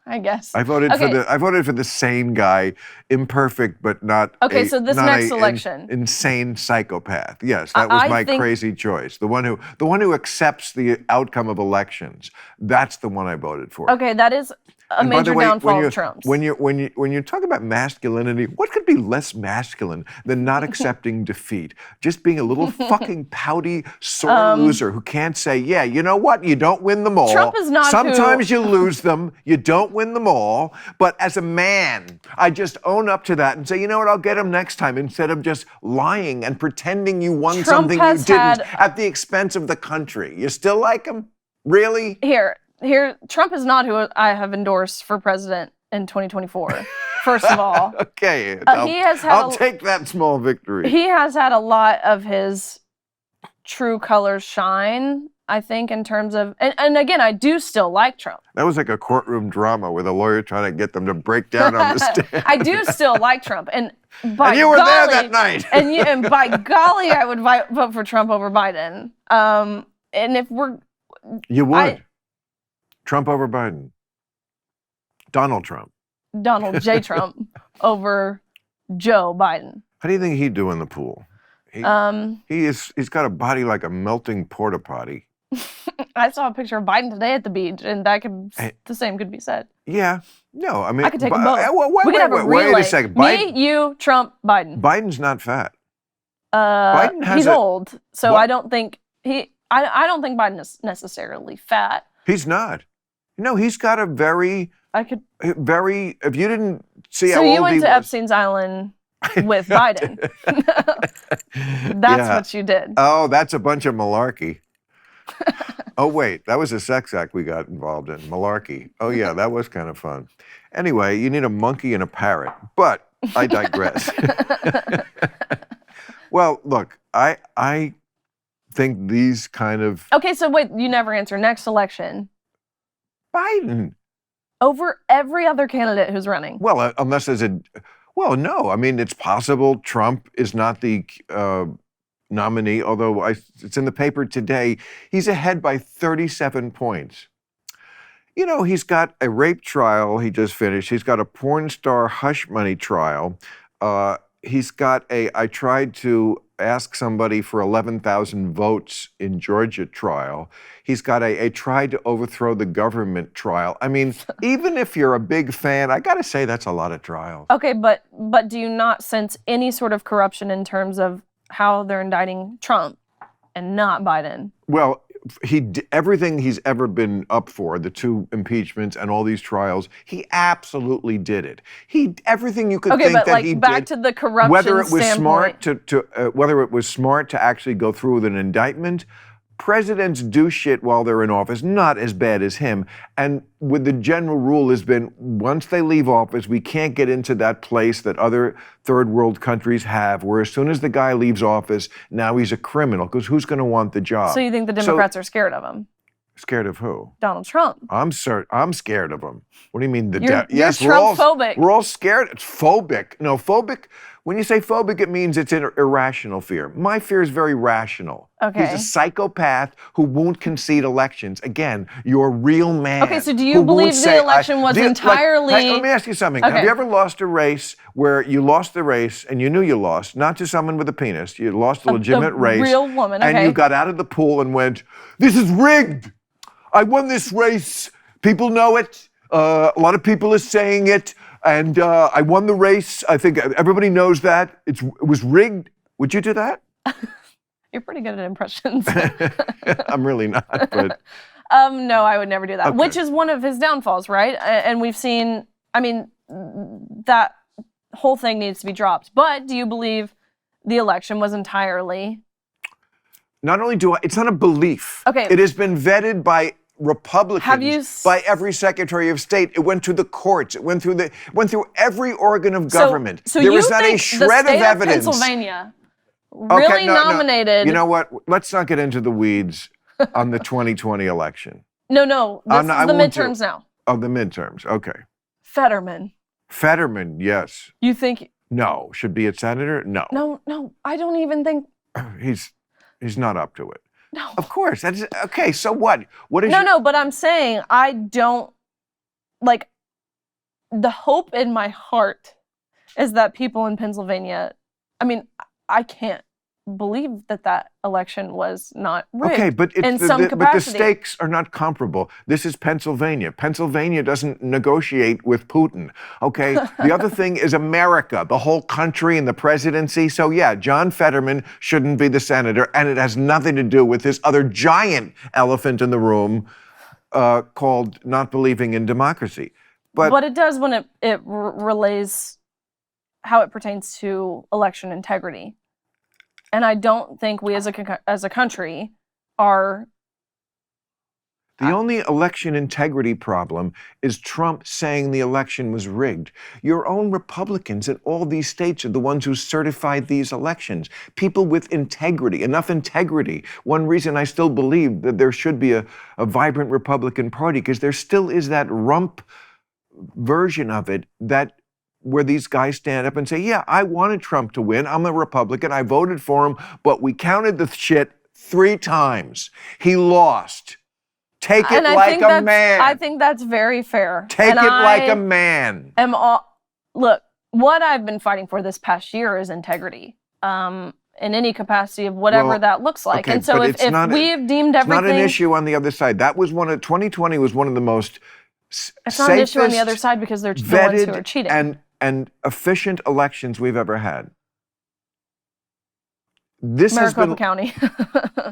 Speaker 2: I guess.
Speaker 1: I voted for the sane guy, imperfect but not
Speaker 2: so this next election.
Speaker 1: Insane psychopath. Yes, that was my crazy choice. The one who accepts the outcome of elections. That's the one I voted for.
Speaker 2: Okay, that is a major downfall of Trump's.
Speaker 1: When you talk about masculinity, what could be less masculine than not accepting defeat? Just being a little fucking pouty, sore loser who can't say, yeah, you know what? You don't win them all.
Speaker 2: Trump is not
Speaker 1: Sometimes you lose them. You don't win them all. But as a man, I just own up to that and say, you know what? I'll get him next time, instead of just lying and pretending you won something you didn't at the expense of the country. You still like him? Really?
Speaker 2: Here, Trump is not who I have endorsed for president in 2024. First of all,
Speaker 1: okay,
Speaker 2: I'll
Speaker 1: take that small victory.
Speaker 2: He has had a lot of his true colors shine, I think, in terms of, and again, I do still like Trump.
Speaker 1: That was like a courtroom drama with a lawyer trying to get them to break down on the stand.
Speaker 2: I do still like Trump, and
Speaker 1: you were there that night.
Speaker 2: and by golly, I would vote for Trump over Biden. And if
Speaker 1: you would. Trump over Biden. Donald Trump.
Speaker 2: Donald J. Trump over Joe Biden.
Speaker 1: How do you think he'd do in the pool? He's got a body like a melting porta potty.
Speaker 2: I saw a picture of Biden today at the beach, and the same could be said.
Speaker 1: Yeah. No, I mean,
Speaker 2: I could take them both.
Speaker 1: We could have a relay. Wait a second.
Speaker 2: Me, you, Trump, Biden.
Speaker 1: Biden's not fat.
Speaker 2: He's old, so I don't think I don't think Biden is necessarily fat.
Speaker 1: He's not. No, he's got a very. If you didn't see how old he was. So
Speaker 2: you went to Epstein's Island with Biden. That's what you did.
Speaker 1: Oh, that's a bunch of malarkey. Oh, wait, that was a sex act we got involved in, malarkey. Oh, yeah, that was kind of fun. Anyway, you need a monkey and a parrot, but I digress. Well, look, I think these kind of...
Speaker 2: Okay, so wait, you never answer. Next election.
Speaker 1: Biden.
Speaker 2: Over every other candidate who's running.
Speaker 1: Well, unless there's a... Well, no, I mean, it's possible Trump is not the... nominee, although it's in the paper today, he's ahead by 37 points. You know, he's got a rape trial he just finished. He's got a porn star hush money trial. He's got I tried to ask somebody for 11,000 votes in Georgia trial. He's got a tried to overthrow the government trial. I mean, even if you're a big fan, I got to say that's a lot of trials.
Speaker 2: Okay, but do you not sense any sort of corruption in terms of how they're indicting Trump and not Biden?
Speaker 1: Well, everything he's ever been up for, the two impeachments and all these trials, he absolutely did it. Everything you could think that he did.
Speaker 2: Back to the corruption
Speaker 1: whether it was
Speaker 2: standpoint.
Speaker 1: whether it was smart to actually go through with an indictment. Presidents do shit while they're in office, not as bad as him. And with the general rule has been, once they leave office, we can't get into that place that other third world countries have, where as soon as the guy leaves office, now he's a criminal, because who's going to want the job?
Speaker 2: So you think the Democrats are scared of him?
Speaker 1: Scared of who?
Speaker 2: Donald Trump.
Speaker 1: I'm scared of him. What do you mean?
Speaker 2: You're Trump-phobic.
Speaker 1: We're all scared. It's phobic. No, phobic. When you say phobic, it means it's an irrational fear. My fear is very rational.
Speaker 2: Okay.
Speaker 1: He's a psychopath who won't concede elections. Again, you're a real man.
Speaker 2: Okay, so do you believe the election was entirely...
Speaker 1: Hey, let me ask you something.
Speaker 2: Okay.
Speaker 1: Have you ever lost a race where you lost the race and you knew you lost, not to someone with a penis, you lost a legitimate race.
Speaker 2: Real woman, okay.
Speaker 1: And you got out of the pool and went, this is rigged. I won this race. People know it. A lot of people are saying it. And I won the race. I think everybody knows that. It was rigged. Would you do that?
Speaker 2: You're pretty good at impressions.
Speaker 1: I'm really not, but...
Speaker 2: No, I would never do that,
Speaker 1: Okay.
Speaker 2: which is one of his downfalls, right? And we've seen, I mean, that whole thing needs to be dropped. But do you believe the election was entirely...
Speaker 1: Not only do I, it's not a belief.
Speaker 2: Okay.
Speaker 1: It has been vetted by Republicans, by every Secretary of State. It went to the courts. It went through every organ of government.
Speaker 2: So
Speaker 1: there
Speaker 2: you
Speaker 1: was not
Speaker 2: think
Speaker 1: a shred
Speaker 2: the state
Speaker 1: of evidence.
Speaker 2: Pennsylvania really nominated...
Speaker 1: You know what? Let's not get into the weeds on the 2020 election.
Speaker 2: No. This is the midterms now.
Speaker 1: Oh, the midterms. Okay.
Speaker 2: Fetterman,
Speaker 1: yes.
Speaker 2: you think...
Speaker 1: No. Should be a senator? No.
Speaker 2: No, I don't even think...
Speaker 1: He's not up to it.
Speaker 2: No.
Speaker 1: Of course. That's okay. So what? What is
Speaker 2: No, but I'm saying I don't like the hope in my heart is that people in Pennsylvania, I mean, I can't believe that election was not rigged.
Speaker 1: Okay, but
Speaker 2: in some
Speaker 1: but the
Speaker 2: capacity.
Speaker 1: stakes are not comparable. This is Pennsylvania. Pennsylvania doesn't negotiate with Putin. Okay, the other thing is America, the whole country and the presidency. So yeah, John Fetterman shouldn't be the senator, and it has nothing to do with this other giant elephant in the room called not believing in democracy.
Speaker 2: But it does when it relays how it pertains to election integrity. And I don't think we as a country are...
Speaker 1: The only election integrity problem is Trump saying the election was rigged. Your own Republicans in all these states are the ones who certified these elections. People with integrity, enough integrity. One reason I still believe that there should be a vibrant Republican Party, because there still is that rump version of it where these guys stand up and say, yeah, I wanted Trump to win. I'm a Republican. I voted for him, but we counted the shit 3 times. He lost. Take it like a man.
Speaker 2: I think that's very fair.
Speaker 1: Take it like a man.
Speaker 2: Look, what I've been fighting for this past year is integrity. In any capacity of whatever that looks like.
Speaker 1: Okay,
Speaker 2: and so if we have deemed everything...
Speaker 1: It's not an issue on the other side. 2020 was one of the most
Speaker 2: It's not an issue on the other side because they're the ones who are cheating.
Speaker 1: And efficient elections we've ever had. This
Speaker 2: Maricopa County.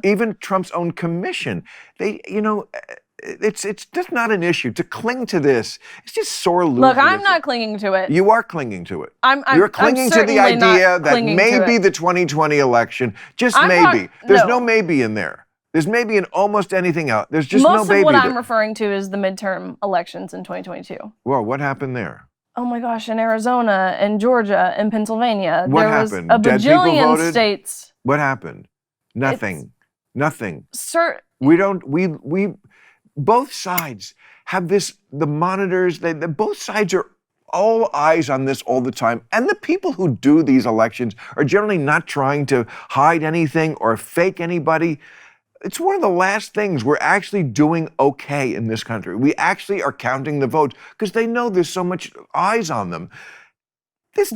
Speaker 1: Even Trump's own commission. It's just not an issue. To cling to this, it's just sore loser.
Speaker 2: Look, I'm not clinging to it.
Speaker 1: You are clinging to it.
Speaker 2: You're
Speaker 1: clinging to the idea that maybe the 2020 election, just maybe. There's no maybe in there. There's maybe in almost anything else. There's just no maybe.
Speaker 2: Most of what I'm referring to is the midterm elections in 2022.
Speaker 1: Well, what happened there?
Speaker 2: Oh my gosh, in Arizona, in Georgia, in Pennsylvania.
Speaker 1: What
Speaker 2: there
Speaker 1: happened?
Speaker 2: Was a bajillion states.
Speaker 1: What happened? Nothing. Nothing.
Speaker 2: We
Speaker 1: both sides have the monitors, both sides are all eyes on this all the time. And the people who do these elections are generally not trying to hide anything or fake anybody. It's one of the last things we're actually doing okay in this country. We actually are counting the votes because they know there's so much eyes on them.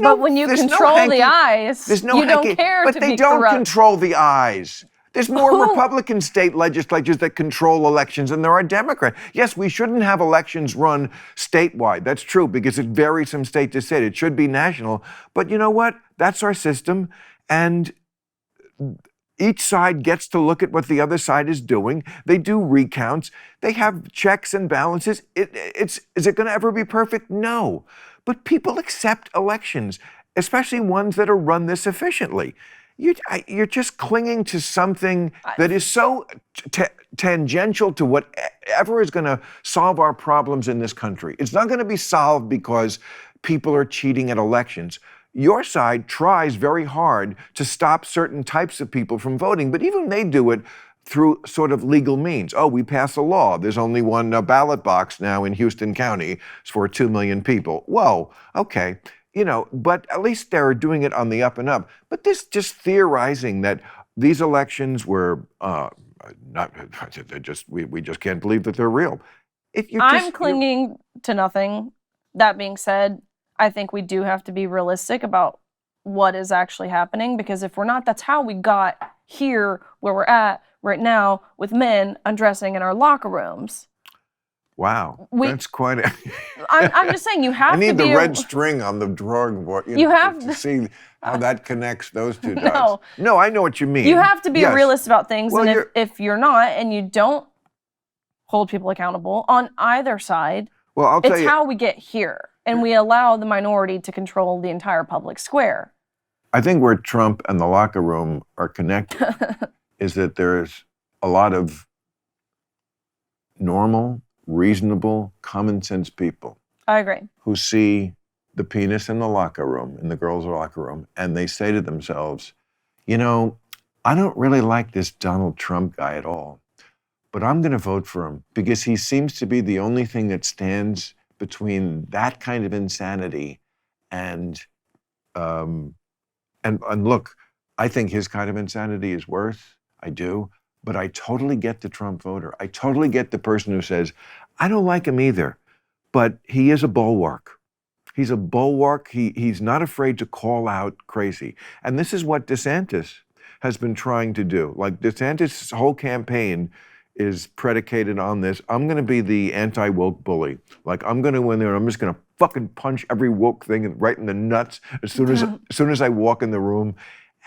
Speaker 2: But when you control the eyes, you don't care to be corrupt.
Speaker 1: But they don't control the eyes. There's more Republican state legislatures that control elections than there are Democrat. Yes, we shouldn't have elections run statewide. That's true because it varies from state to state. It should be national. But you know what? That's our system. And each side gets to look at what the other side is doing. They do recounts. They have checks and balances. Is it going to ever be perfect? No. But people accept elections, especially ones that are run this efficiently. You're just clinging to something that is so tangential to whatever is going to solve our problems in this country. It's not going to be solved because people are cheating at elections. Your side tries very hard to stop certain types of people from voting, but even they do it through sort of legal means. Oh, we pass a law. There's only one ballot box now in Houston County for 2 million people. Whoa, okay. But at least they're doing it on the up and up. But this just theorizing that these elections were we just can't believe that they're real.
Speaker 2: I'm clinging to nothing. That being said, I think we do have to be realistic about what is actually happening, because if we're not, that's how we got here where we're at right now with men undressing in our locker rooms.
Speaker 1: Wow, that's quite a...
Speaker 2: I'm just saying, you have
Speaker 1: I
Speaker 2: to
Speaker 1: need
Speaker 2: be
Speaker 1: the red string on the drawing board to see how that connects those two dots. No, I know what you mean.
Speaker 2: You have to be a realist about things,
Speaker 1: well,
Speaker 2: and if you're not, and you don't hold people accountable on either side,
Speaker 1: well, I'll tell you,
Speaker 2: it's how we get here, and we allow the minority to control the entire public square.
Speaker 1: I think where Trump and the locker room are connected is that there's a lot of normal, reasonable, common sense people.
Speaker 2: I agree.
Speaker 1: Who see the penis in the locker room, in the girls' locker room, and they say to themselves, you know, I don't really like this Donald Trump guy at all, but I'm going to vote for him because he seems to be the only thing that stands between that kind of insanity and look, I think his kind of insanity is worse. I do. But I totally get the Trump voter. I totally get the person who says, I don't like him either, but he is a bulwark. He's a bulwark. He's not afraid to call out crazy. And this is what DeSantis has been trying to do. Like DeSantis' whole campaign is predicated on this. I'm going to be the anti-woke bully. Like I'm going to go in there and I'm just going to fucking punch every woke thing right in the nuts as soon as I walk in the room.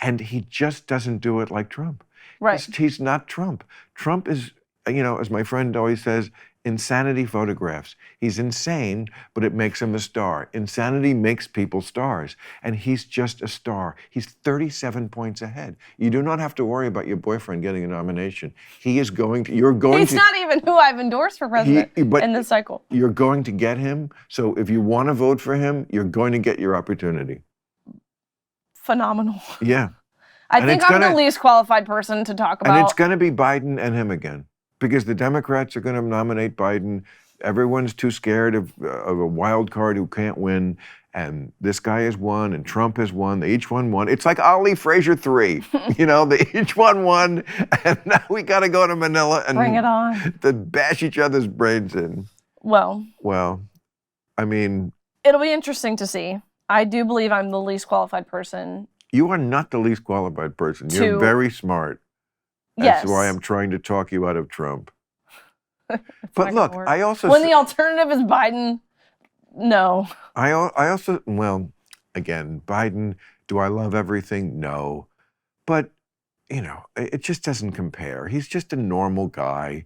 Speaker 1: And he just doesn't do it like Trump.
Speaker 2: Right.
Speaker 1: He's not Trump. Trump is, as my friend always says, insanity photographs. He's insane, but it makes him a star. Insanity makes people stars. And he's just a star. He's 37 points ahead. You do not have to worry about your boyfriend getting a nomination. He is going to, He's
Speaker 2: not even who I've endorsed for president in this cycle.
Speaker 1: You're going to get him. So if you want to vote for him, you're going to get your opportunity.
Speaker 2: Phenomenal.
Speaker 1: Yeah.
Speaker 2: I think I'm the least qualified person to talk about.
Speaker 1: And it's going to be Biden and him again. Because the Democrats are going to nominate Biden. Everyone's too scared of a wild card who can't win. And this guy has won, and Trump has won. They each won. It's like Ali Frazier 3. They each won. And now we got to go to Manila and
Speaker 2: bring it on.
Speaker 1: To bash each other's brains in.
Speaker 2: Well,
Speaker 1: I mean,
Speaker 2: it'll be interesting to see. I do believe I'm the least qualified person.
Speaker 1: You are not the least qualified person. You're very smart. That's why I'm trying to talk you out of Trump. But look, I also...
Speaker 2: When the alternative is Biden, no.
Speaker 1: I also, again, Biden, do I love everything? No. But, it just doesn't compare. He's just a normal guy.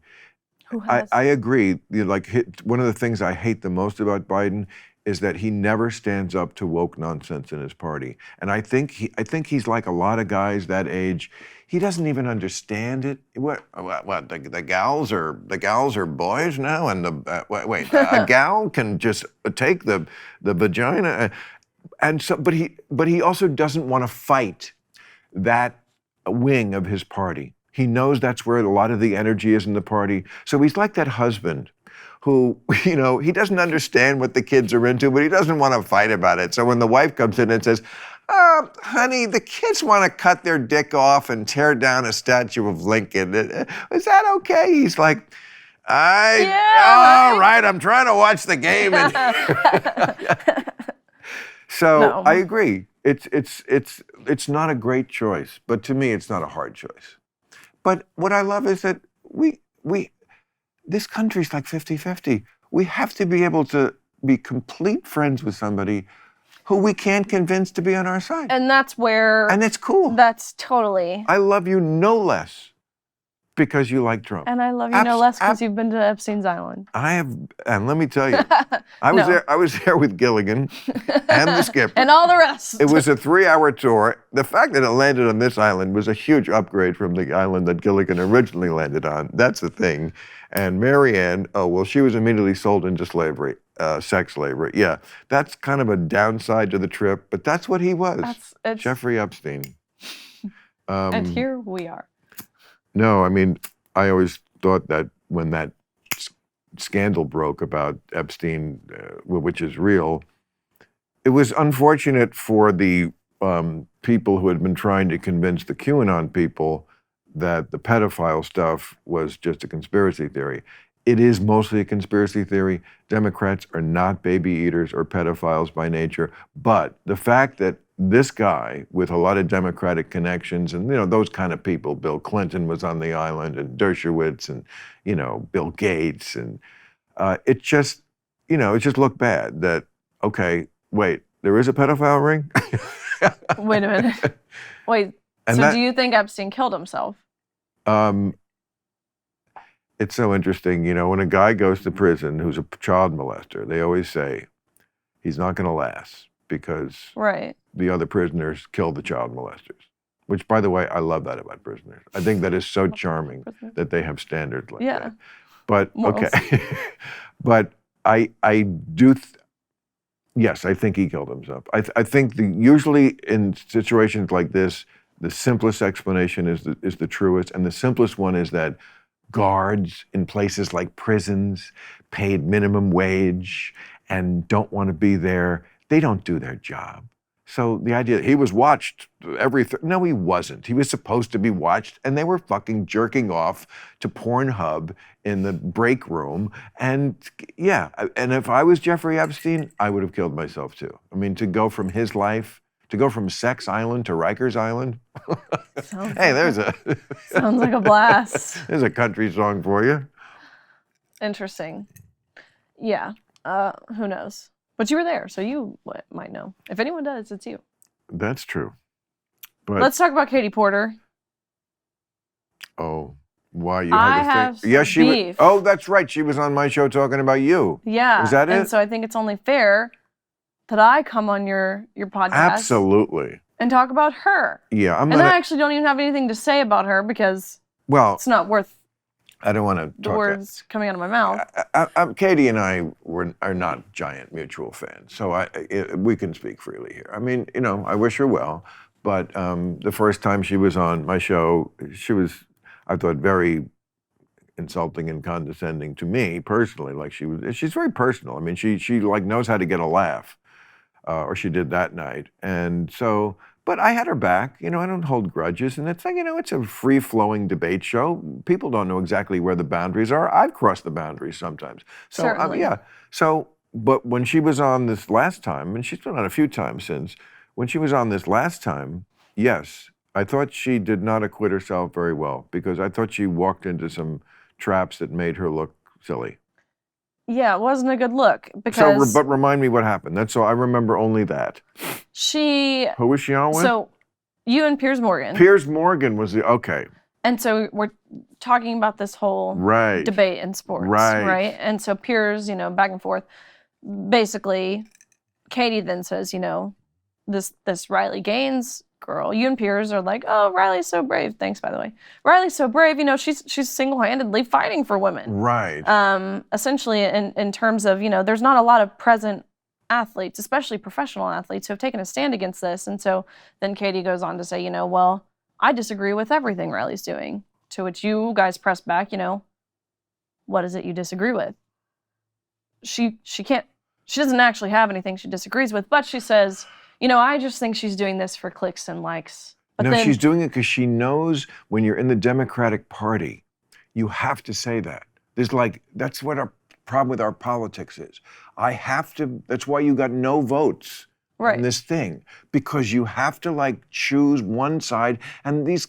Speaker 2: Who has...
Speaker 1: I agree. One of the things I hate the most about Biden is that he never stands up to woke nonsense in his party. And I think he's like a lot of guys that age. He doesn't even understand it. What the gals are boys now, and a gal can just take the vagina, and so but he also doesn't want to fight that wing of his party. He knows that's where a lot of the energy is in the party. So he's like that husband who, he doesn't understand what the kids are into, but he doesn't want to fight about it. So when the wife comes in and says, honey, the kids want to cut their dick off and tear down a statue of Lincoln. Is that okay? He's like, all right, I'm trying to watch the game. So no. I agree. It's not a great choice, but to me, it's not a hard choice. But what I love is that this country's like 50-50. We have to be able to be complete friends with somebody who we can't convince to be on our side.
Speaker 2: And that's where...
Speaker 1: And it's cool.
Speaker 2: That's totally...
Speaker 1: I love you no less because you like Trump.
Speaker 2: And I love you no less because you've been to Epstein's Island.
Speaker 1: I have, and let me tell you, I was there with Gilligan and the skipper.
Speaker 2: And all the rest.
Speaker 1: It was a 3-hour tour. The fact that it landed on this island was a huge upgrade from the island that Gilligan originally landed on. That's the thing. And Marianne, she was immediately sold into slavery, sex slavery. Yeah, that's kind of a downside to the trip, but that's what he was, Jeffrey Epstein.
Speaker 2: And here we are.
Speaker 1: No, I mean, I always thought that when that scandal broke about Epstein, which is real, it was unfortunate for the people who had been trying to convince the QAnon people that the pedophile stuff was just a conspiracy theory. It is mostly a conspiracy theory. Democrats are not baby eaters or pedophiles by nature, but the fact that this guy with a lot of Democratic connections and, those kind of people, Bill Clinton was on the island and Dershowitz and, Bill Gates and it just, it just looked bad that, okay, wait, there is a pedophile ring?
Speaker 2: Wait a minute. Wait, do you think Epstein killed himself?
Speaker 1: It's so interesting, when a guy goes to prison who's a child molester, they always say he's not going to last because the other prisoners killed the child molesters. Which, by the way, I love that about prisoners. I think that is so charming that they have standards like that. But, okay. But I do, yes, I think he killed himself. I think usually in situations like this, the simplest explanation is the truest, and the simplest one is that guards in places like prisons, paid minimum wage, and don't want to be there, they don't do their job. So the idea that he was watched no, he wasn't. He was supposed to be watched, and they were fucking jerking off to Pornhub in the break room. And yeah, and if I was Jeffrey Epstein, I would have killed myself too. I mean, to go from his life, to go from Sex Island to Rikers Island.
Speaker 2: Sounds like a blast.
Speaker 1: There's a country song for you.
Speaker 2: Interesting. Yeah. Who knows? But you were there, so you might know. If anyone does, it's you.
Speaker 1: That's true. But
Speaker 2: let's talk about Katie Porter.
Speaker 1: Oh, why you
Speaker 2: I
Speaker 1: had
Speaker 2: have beef.
Speaker 1: Was. Oh, that's right. She was on my show talking about you.
Speaker 2: Yeah.
Speaker 1: Was that it?
Speaker 2: And so I think it's only fair that I come on your podcast.
Speaker 1: Absolutely.
Speaker 2: And talk about her.
Speaker 1: Yeah,
Speaker 2: I actually don't even have anything to say about her because it's not worth.
Speaker 1: I don't want to
Speaker 2: the words coming out of my mouth.
Speaker 1: Katie and I are not giant mutual fans, so we can speak freely here. I mean, I wish her well, but the first time she was on my show, she was, I thought, very insulting and condescending to me personally. Like she's very personal. I mean, she like knows how to get a laugh, or she did that night, and so. But I had her back. I don't hold grudges. And it's like, it's a free-flowing debate show. People don't know exactly where the boundaries are. I've crossed the boundaries sometimes. So,
Speaker 2: certainly.
Speaker 1: Yeah. So, but when she was on this last time, and she's been on a few times since, when she was on this last time, yes, I thought she did not acquit herself very well because I thought she walked into some traps that made her look silly.
Speaker 2: Yeah, it wasn't a good look because.
Speaker 1: But remind me what happened. That's all. I remember only that. Who was she on with?
Speaker 2: So, you and Piers Morgan.
Speaker 1: Piers Morgan was okay.
Speaker 2: And so we're talking about this whole debate in sports, right? And so Piers, back and forth. Basically, Katie then says, this Riley Gaines girl. You and Piers are like, oh, Riley's so brave. Thanks, by the way. Riley's so brave. She's single-handedly fighting for women.
Speaker 1: Right.
Speaker 2: Essentially, in terms of, there's not a lot of present athletes, especially professional athletes, who have taken a stand against this. And so then Katie goes on to say, well, I disagree with everything Riley's doing. To which you guys press back, what is it you disagree with? She doesn't actually have anything she disagrees with, but she says, I just think she's doing this for clicks and likes. But
Speaker 1: no, she's doing it because she knows when you're in the Democratic Party, you have to say that. That's what our problem with our politics is. That's why you got no votes in this thing, because you have to choose one side, and these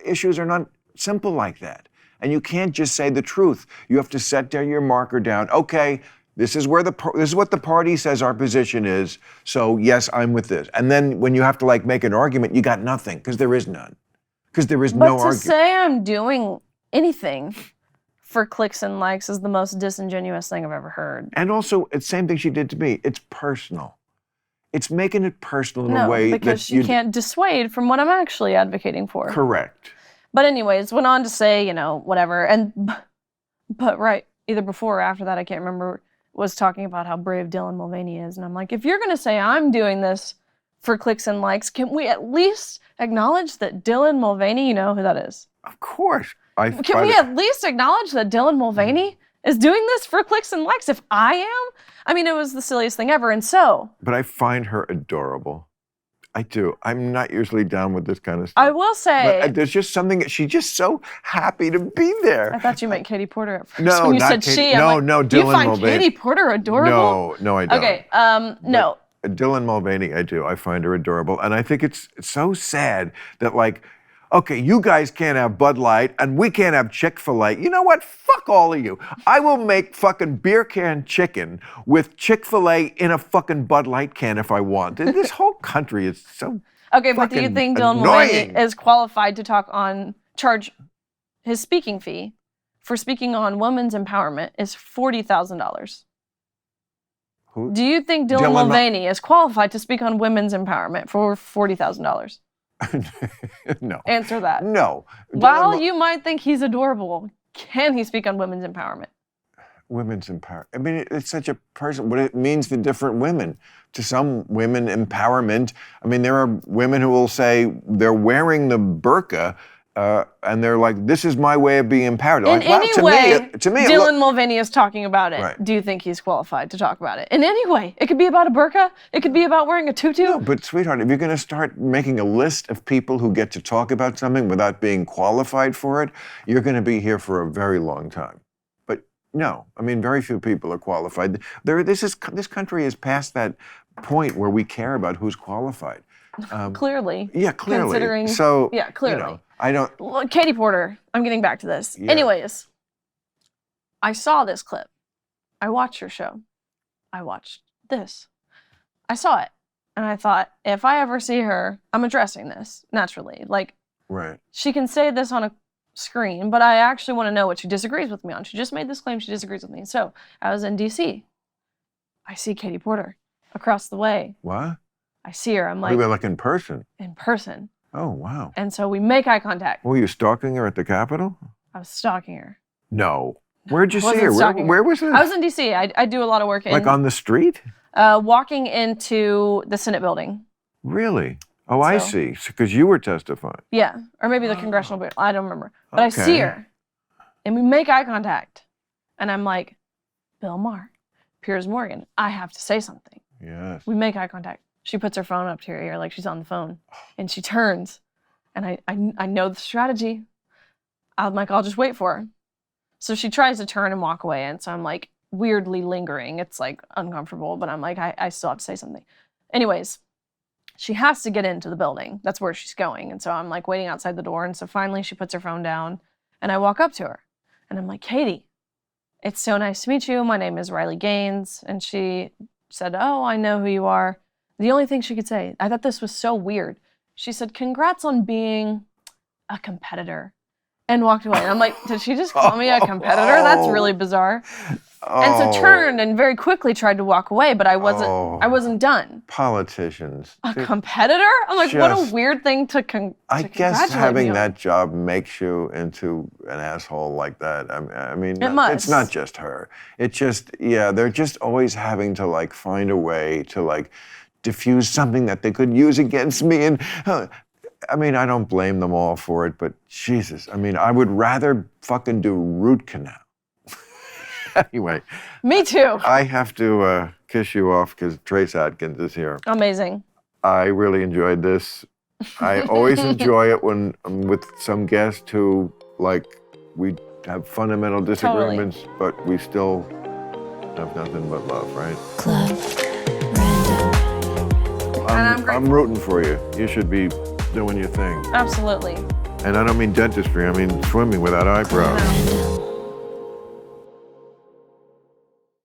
Speaker 1: issues are not simple like that. And you can't just say the truth. You have to set your marker down. Okay, this is what the party says our position is, so yes, I'm with this. And then when you have to make an argument, you got nothing, because there is none. Because there is no argument.
Speaker 2: But to say I'm doing anything for clicks and likes is the most disingenuous thing I've ever heard.
Speaker 1: And also, it's the same thing she did to me. It's personal. It's making it personal in a way that
Speaker 2: because she can't dissuade from what I'm actually advocating for.
Speaker 1: Correct.
Speaker 2: But anyways, went on to say, whatever. But either before or after that, I can't remember, was talking about how brave Dylan Mulvaney is. And I'm like, if you're going to say I'm doing this for clicks and likes, can we at least acknowledge that Dylan Mulvaney, you know who that is?
Speaker 1: Of course.
Speaker 2: Can we at least acknowledge that Dylan Mulvaney is doing this for clicks and likes if I am? I mean, it was the silliest thing ever, and so.
Speaker 1: But I find her adorable. I do. I'm not usually down with this kind of stuff.
Speaker 2: I will say.
Speaker 1: But there's just something, she's just so happy to be there.
Speaker 2: I thought you meant Katie Porter at first.
Speaker 1: No,
Speaker 2: when you
Speaker 1: not
Speaker 2: said
Speaker 1: Katie.
Speaker 2: she.
Speaker 1: No,
Speaker 2: Dylan
Speaker 1: Mulvaney.
Speaker 2: You find Katie Porter adorable?
Speaker 1: No, I don't.
Speaker 2: Okay, no.
Speaker 1: Dylan Mulvaney, I do. I find her adorable. And I think it's so sad that Okay, you guys can't have Bud Light and we can't have Chick-fil-A. You know what? Fuck all of you. I will make fucking beer can chicken with Chick-fil-A in a fucking Bud Light can if I want. This whole country is so
Speaker 2: Okay, but do you think Dylan
Speaker 1: annoying.
Speaker 2: Mulvaney is qualified to charge his speaking fee for speaking on women's empowerment is $40,000? Do you think Dylan Mulvaney is qualified to speak on women's empowerment for $40,000?
Speaker 1: No.
Speaker 2: Answer that.
Speaker 1: No.
Speaker 2: While you might think he's adorable, can he speak on women's empowerment?
Speaker 1: Women's empowerment. I mean, it's such a person, what it means to different women. To some women, empowerment, I mean, there are women who will say they're wearing the burqa and they're like, this is my way of being empowered.
Speaker 2: In
Speaker 1: like, well,
Speaker 2: any way,
Speaker 1: Dylan
Speaker 2: Mulvaney is talking about it. Right. Do you think he's qualified to talk about it? In any way. It could be about a burqa. It could be about wearing a tutu.
Speaker 1: No, but sweetheart, if you're going to start making a list of people who get to talk about something without being qualified for it, you're going to be here for a very long time. But no, I mean, very few people are qualified. This country is past that point where we care about who's qualified.
Speaker 2: Clearly.
Speaker 1: Yeah, clearly.
Speaker 2: Considering,
Speaker 1: so,
Speaker 2: yeah, clearly.
Speaker 1: You know, I don't.
Speaker 2: Well, Katie Porter, I'm getting back to this.
Speaker 1: Yeah.
Speaker 2: Anyways, I saw this clip. I watched her show. I watched this. I saw it. And I thought, if I ever see her, I'm addressing this naturally. Like,
Speaker 1: right.
Speaker 2: She can say this on a screen, but I actually want to know what she disagrees with me on. She just made this claim she disagrees with me. So I was in DC. I see Katie Porter across the way.
Speaker 1: What?
Speaker 2: I see her. I'm like,
Speaker 1: you were like in person?
Speaker 2: In person.
Speaker 1: Oh, wow.
Speaker 2: And so we make eye contact.
Speaker 1: Were you stalking her at the Capitol?
Speaker 2: I was stalking her.
Speaker 1: No. Where'd you see her? Where was it?
Speaker 2: I was in DC. I do a lot of work in.
Speaker 1: Like on the street?
Speaker 2: Walking into the Senate building.
Speaker 1: Really? Oh, I see. Because you were testifying.
Speaker 2: Yeah. Or maybe the congressional building. I don't remember. But I see her. And we make eye contact. And I'm like, Bill Maher, Piers Morgan, I have to say something.
Speaker 1: Yes.
Speaker 2: We make eye contact. She puts her phone up to her ear like she's on the phone. And she turns. And I know the strategy. I'm like, I'll just wait for her. So she tries to turn and walk away. And so I'm like weirdly lingering. It's like uncomfortable. But I'm like, I still have to say something. Anyways, she has to get into the building. That's where she's going. And so I'm like waiting outside the door. And so finally she puts her phone down. And I walk up to her. And I'm like, Katie, it's so nice to meet you. My name is Riley Gaines. And she said, oh, I know who you are. The only thing she could say, I thought this was so weird. She said, congrats on being a competitor, and walked away. And I'm like, did she just call me a competitor? That's really bizarre. And so turned and very quickly tried to walk away, but I wasn't done.
Speaker 1: Politicians.
Speaker 2: A competitor? I'm like, what a weird thing to
Speaker 1: I guess having that job makes you into an asshole like that. I mean, it's not just her. It's just, they're just always having to like find a way to like diffuse something that they could use against me. And I mean, I don't blame them all for it, but Jesus, I mean, I would rather fucking do root canal. Anyway.
Speaker 2: Me too.
Speaker 1: I have to kiss you off because Trace Adkins is here.
Speaker 2: Amazing.
Speaker 1: I really enjoyed this. I always enjoy it when I'm with some guest who, like, we have fundamental disagreements, but we still have nothing but love, right?
Speaker 3: Club.
Speaker 1: I'm rooting for you. You should be doing your thing.
Speaker 2: Absolutely.
Speaker 1: And I don't mean dentistry, I mean swimming without eyebrows.